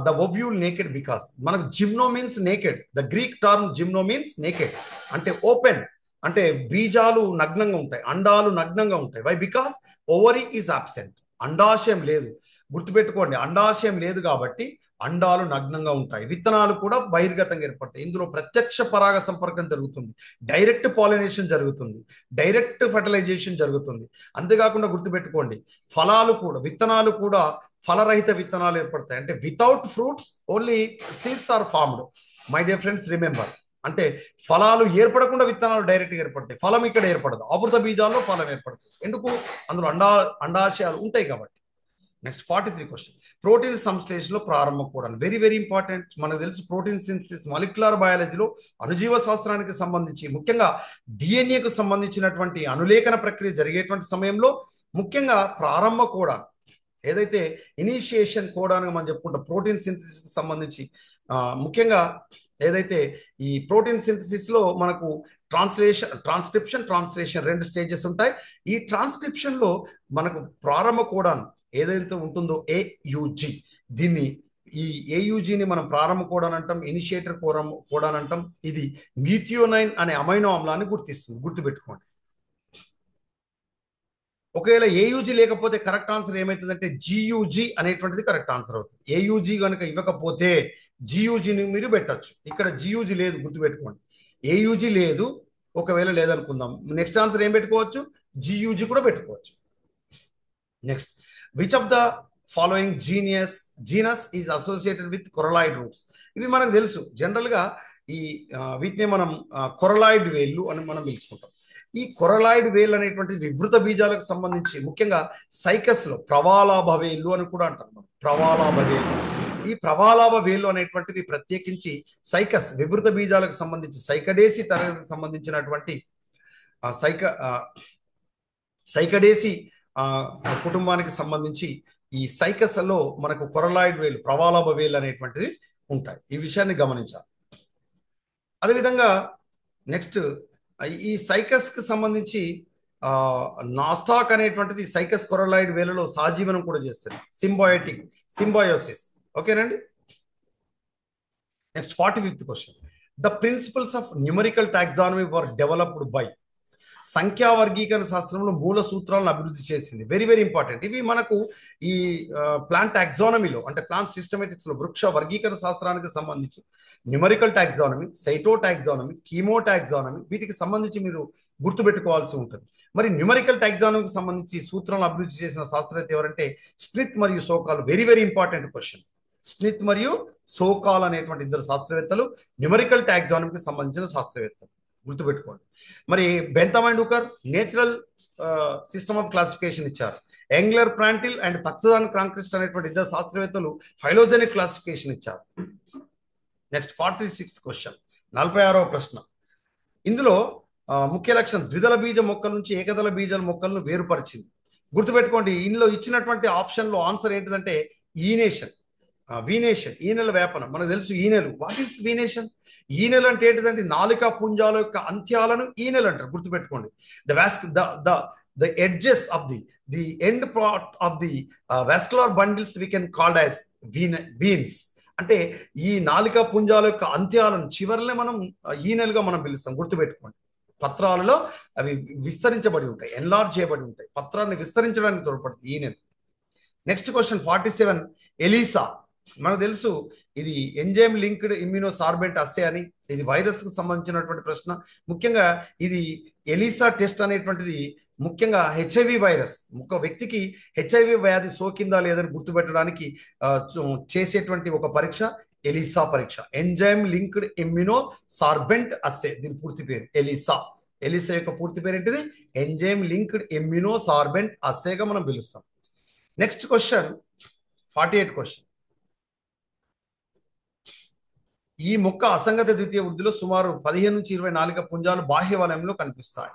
the ovule naked because. మనకు gymno means naked. The Greek term gymno means naked, అంటే ఓపెన్, అంటే బీజాలు నగ్నంగా ఉంటాయి, అండాలు నగ్నంగా ఉంటాయి. Why? Because ovary is absent. అండాశయం లేదు, గుర్తుపెట్టుకోండి, అండాశయం లేదు కాబట్టి అండాలు నగ్నంగా ఉంటాయి. విత్తనాలు కూడా బహిర్గతంగా ఏర్పడతాయి. ఇందులో ప్రత్యక్ష పరాగ సంపర్కం జరుగుతుంది, డైరెక్ట్ పాలినేషన్ జరుగుతుంది, డైరెక్ట్ ఫర్టిలైజేషన్ జరుగుతుంది. అంతేకాకుండా గుర్తుపెట్టుకోండి, ఫలాలు కూడా, విత్తనాలు కూడా ఫలరహిత విత్తనాలు ఏర్పడతాయి. అంటే without fruits only seeds are formed. My dear friends, remember, అంటే ఫలాలు ఏర్పడకుండా విత్తనాలు డైరెక్ట్గా ఏర్పడతాయి. ఫలం ఇక్కడ ఏర్పడదు. ఆవృత బీజాల్లో ఫలం ఏర్పడుతుంది. ఎందుకు? అందులో అండాశయాలు ఉంటాయి కాబట్టి. Next 43 question. ప్రోటీన్ సంశ్లేషణలో ప్రారంభం కూడా వెరీ వెరీ ఇంపార్టెంట్. మనకు తెలుసు ప్రోటీన్ సింథసిస్ మాలిక్యులర్ బయాలజీలో అణుజీవ శాస్త్రానికి సంబంధించి, ముఖ్యంగా డిఎన్ఏకు సంబంధించినటువంటి అనులేఖన ప్రక్రియ జరిగేటువంటి సమయంలో ముఖ్యంగా ప్రారంభ కోడాన్, ఏదైతే ఇనిషియేషన్ కోడాన్ మనం చెప్పుకుంటాం, ప్రోటీన్ సింథసిస్ సంబంధించి ముఖ్యంగా ఏదైతే ఈ ప్రోటీన్ సింథసిస్ లో మనకు ట్రాన్స్క్రిప్షన్, ట్రాన్స్లేషన్ 2 స్టేజెస్ ఉంటాయి. ఈ ట్రాన్స్క్రిప్షన్ లో మనకు ప్రారంభ కోడాన్ ఏదైతే ఉంటుందో ఏయుజి, దీన్ని ఈ ఏయుజిని మనం ప్రారంభ కోడాన్ అంటాం, ఇనిషియేటర్ కోడాన్ అంటాం. ఇది మీథియోనైన్ అనే అమైనో ఆమ్లాన్ని గుర్తిస్తుంది, గుర్తుపెట్టుకోండి. ఒకవేళ ఏయుజి లేకపోతే కరెక్ట్ ఆన్సర్ ఏమవుతుందంటే జియుజి అనేటువంటిది కరెక్ట్ ఆన్సర్ అవుతుంది. ఏయుజి కనుక ఇవ్వకపోతే జియుజిని మీరు పెట్టచ్చు. ఇక్కడ జియుజి లేదు, గుర్తుపెట్టుకోండి. ఏయుజి లేదు, ఒకవేళ లేదనుకుందాం, నెక్స్ట్ ఆన్సర్ ఏం పెట్టుకోవచ్చు? జియుజి కూడా పెట్టుకోవచ్చు. Next, which of the following genus is associated with coralloid roots. ఇవి మనకు తెలుసు, జనరల్ గా ఈ వీటిని మనం కొరలాయిడ్ వేళ్ళు అని మనం పిలుచుకుంటాం. ఈ కొరలాయిడ్ వేళ్ళు అనేటువంటిది వివృత బీజాలకు సంబంధించి ముఖ్యంగా సైకస్ లో ప్రవాలాభ వేళ్ళు అని కూడా అంటారు మనం, ప్రవాలాభ వేళ్ళు. ఈ ప్రవాలాభ వేళ్ళు అనేటువంటిది ప్రత్యేకించి సైకస్ వివృత బీజాలకు సంబంధించి సైకడేసి తరగతికి సంబంధించినటువంటి సైకడేసి కుటుంబానికి సంబంధించి ఈ సైకస్లో మనకు కొరలాయిడ్ వేలు, ప్రవాలాభ వేలు అనేటువంటిది ఉంటాయి. ఈ విషయాన్ని గమనించాలి. అదేవిధంగా నెక్స్ట్, ఈ సైకస్ కి సంబంధించి నాస్టాక్ అనేటువంటిది సైకస్ కొరలాయిడ్ వేలలో సహజీవనం కూడా చేస్తుంది, సింబయోసిస్. ఓకేనండి. Next 45th question. The principles of numerical taxonomy were developed by. సంఖ్యా వర్గీకరణ శాస్త్రంలో మూల సూత్రాలను అభివృద్ధి చేసింది. Very very important. ఇవి మనకు ఈ ప్లాంట్ టాక్సానమీలో, అంటే ప్లాంట్ సిస్టమేటిక్స్ లో వృక్ష వర్గీకరణ శాస్త్రానికి సంబంధించి numerical taxonomy, Saito taxonomy, chemo taxonomy, వీటికి సంబంధించి మీరు గుర్తుపెట్టుకోవాల్సి ఉంటుంది. మరి న్యూమరికల్ టాక్సానమీకి సంబంధించి సూత్రాలను అభివృద్ధి చేసిన శాస్త్రవేత్త ఎవరంటే స్మిత్ మరియు so-called. Very very important question. Smith మరియు సోకాల్ అనేటువంటి ఇద్దరు శాస్త్రవేత్తలు న్యూమరికల్ టాక్సానమీకి సంబంధించిన శాస్త్రవేత్తలు, గుర్తుపెట్టుకోండి. మరి Bentham and హుకర్ natural system of classification ఇచ్చారు. ఎంగ్లర్ ప్రాంటిల్ అండ్ తక్సదాన్ క్రాంక్రిస్ట్ అనేటువంటి ఇద్దరు శాస్త్రవేత్తలు ఫైలోజెనిక్ క్లాసిఫికేషన్ ఇచ్చారు. నెక్స్ట్ 46th క్వశ్చన్, 46వ ప్రశ్న. ఇందులో ముఖ్య లక్షణం ద్విదళ బీజ మొక్కల నుంచి ఏకదళ బీజాల మొక్కలను వేరుపరిచింది. గుర్తుపెట్టుకోండి, ఇందులో ఇచ్చినటువంటి ఆప్షన్లో ఆన్సర్ ఏంటిదంటే ఈనేషన్. వీనేషన్, ఈనెల వేపనం. మనకు తెలుసు ఈనెలు. What is venation? ఈనెలు అంటే ఏంటిదంటే నాలికా పుంజాల యొక్క అంత్యాలను ఈనెలు అంటారు. గుర్తుపెట్టుకోండి. The edges of the end part of the vascular bundles we can called as veins. అంటే ఈ నాలికా పుంజాల యొక్క అంత్యాలను చివరినే మనం ఈనెలుగా మనం పిలుస్తాం. గుర్తుపెట్టుకోండి. పత్రాలలో అవి విస్తరించబడి ఉంటాయి, ఎన్లార్జ్ చేయబడి ఉంటాయి. పత్రాన్ని విస్తరించడానికి తోడ్పడుతుంది ఈనెలు. Next question 47. ఎలీసా మనకు తెలుసు, ఇది ఎంజైమ్ లింక్డ్ ఇమ్యూనో సార్బెంట్ అస్సే అని. ఇది వైరస్ కు సంబంధించినటువంటి ప్రశ్న. ముఖ్యంగా ఇది ఎలీసా టెస్ట్ అనేటువంటిది ముఖ్యంగా హెచ్ఐవి వైరస్, ఒక వ్యక్తికి హెచ్ఐవి వ్యాధి సోకిందా లేదని గుర్తుపెట్టడానికి చేసేటువంటి ఒక పరీక్ష ఎలీసా పరీక్ష. ఎంజైమ్ లింక్డ్ ఇమ్యూనో సార్బెంట్ అస్సే, దీని పూర్తి పేరు ఎలీసా. ఎలీసా యొక్క పూర్తి పేరు ఏంటిది? ఎంజైమ్ లింక్డ్ ఇమ్యూనో సార్బెంట్ అస్సేగా మనం పిలుస్తాం. Next question 48 question. ఈ మొక్క అసంగత ద్వితీయ వృద్ధిలో సుమారు 15 నుంచి 20 నాలిక పుంజాలు బాహ్య వలయంలో కనిపిస్తాయి.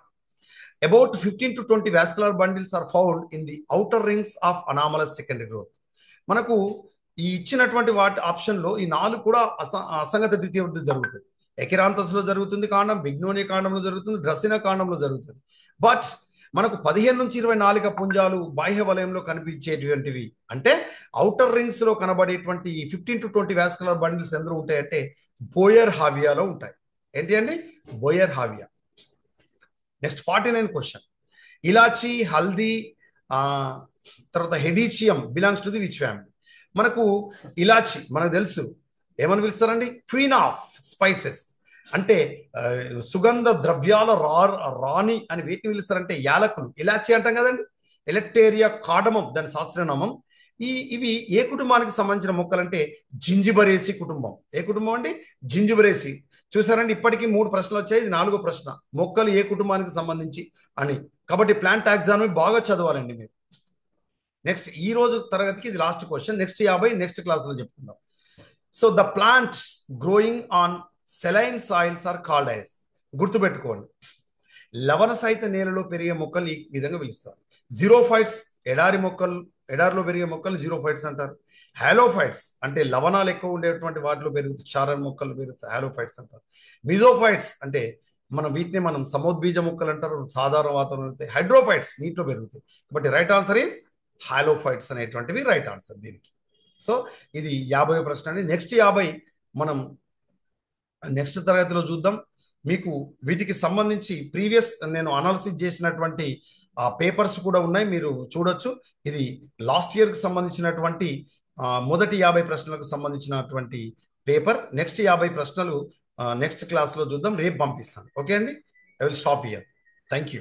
About 15 to 20 vascular bundles are found in the outer rings of anomalous secondary growth. మనకు ఈ ఇచ్చినటువంటి వాటి ఆప్షన్లో ఈ 4 కూడా అసంగత ద్వితీయ వృద్ధి జరుగుతుంది. ఎకిరాంతస్లో జరుగుతుంది కాండం, బిగ్నోనియా కాండంలో జరుగుతుంది, డ్రసినా కాండంలో జరుగుతుంది. బట్ మనకు 15 నుంచి 20 నాలిక పుంజాలు బాహ్య వలయంలో కనిపించేటువంటివి అంటే ఔటర్ రింగ్స్ లో కనబడేటువంటి 15 to 20 వాస్కులర్ బండిల్స్ ఎందులో ఉంటాయంటే బోయర్ హావియాలో ఉంటాయి. ఏంటి అండి? Boerhavia. Next 49 question. Elaichi, haldi, తర్వాత Hedychium belongs to the which family? మనకు ఇలాచి మనకు తెలుసు ఏమని పిలుస్తారండి? Queen of spices. అంటే సుగంధ ద్రవ్యాల రాణి అని వీటిని పిలుస్తారంటే యాలకులు, ఇలాచి అంటాం కదండి. ఎలక్టేరియా కార్డమం దాని శాస్త్రనామం. ఇవి ఏ కుటుంబానికి సంబంధించిన మొక్కలు అంటే జింజిబరేసి కుటుంబం. ఏ కుటుంబం అండి? జింజిబరేసి. చూసారండి, ఇప్పటికీ 3 ప్రశ్నలు వచ్చాయి. ఇది 4వ ప్రశ్న. మొక్కలు ఏ కుటుంబానికి సంబంధించి అని. కాబట్టి ప్లాంట్ టాక్సానమీ బాగా చదవాలండి మీరు. నెక్స్ట్ ఈ రోజు తరగతికి ఇది లాస్ట్ క్వశ్చన్. నెక్స్ట్ 50 నెక్స్ట్ క్లాస్లో చెప్పుకుందాం. So the plants growing on saline soils are called as. గుర్తుపెట్టుకోండి, లవణ సహిత నేలలో పెరిగే మొక్కలు ఈ విధంగా పిలుస్తారు. జీరోఫైట్స్ ఎడారి మొక్కలు, ఎడారిలో పెరిగే మొక్కలు జీరోఫైట్స్ అంటారు. హాలోఫైట్స్ అంటే లవణాలు ఎక్కువ ఉండేటువంటి వాటిలో పెరుగుతాయి, క్షార మొక్కలు పెరుగుతాయి, హాలోఫైట్స్ అంటారు. మిజోఫైట్స్ అంటే వీటిని సముద్బీజ మొక్కలు అంటారు, సాధారణ వాతావరణం పెరుగుతాయి. హైడ్రోఫైట్స్ నీటిలో పెరుగుతాయి. But right answer is halophytes అనేటువంటివి రైట్ ఆన్సర్ దీనికి. సో ఇది 50వ ప్రశ్న అండి. నెక్స్ట్ 50 మనం నెక్స్ట్ తరగతిలో చూద్దాం. మీకు వీటికి సంబంధించి ప్రీవియస్ నేను అనాలిసిస్ చేసినటువంటి పేపర్స్ కూడా ఉన్నాయి, మీరు చూడొచ్చు. ఇది లాస్ట్ ఇయర్కి సంబంధించినటువంటి మొదటి 50 ప్రశ్నలకు సంబంధించినటువంటి పేపర్. నెక్స్ట్ 50 ప్రశ్నలు నెక్స్ట్ క్లాస్లో చూద్దాం. రేపు పంపిస్తాను. ఓకే అండి, I will stop here. Thank you.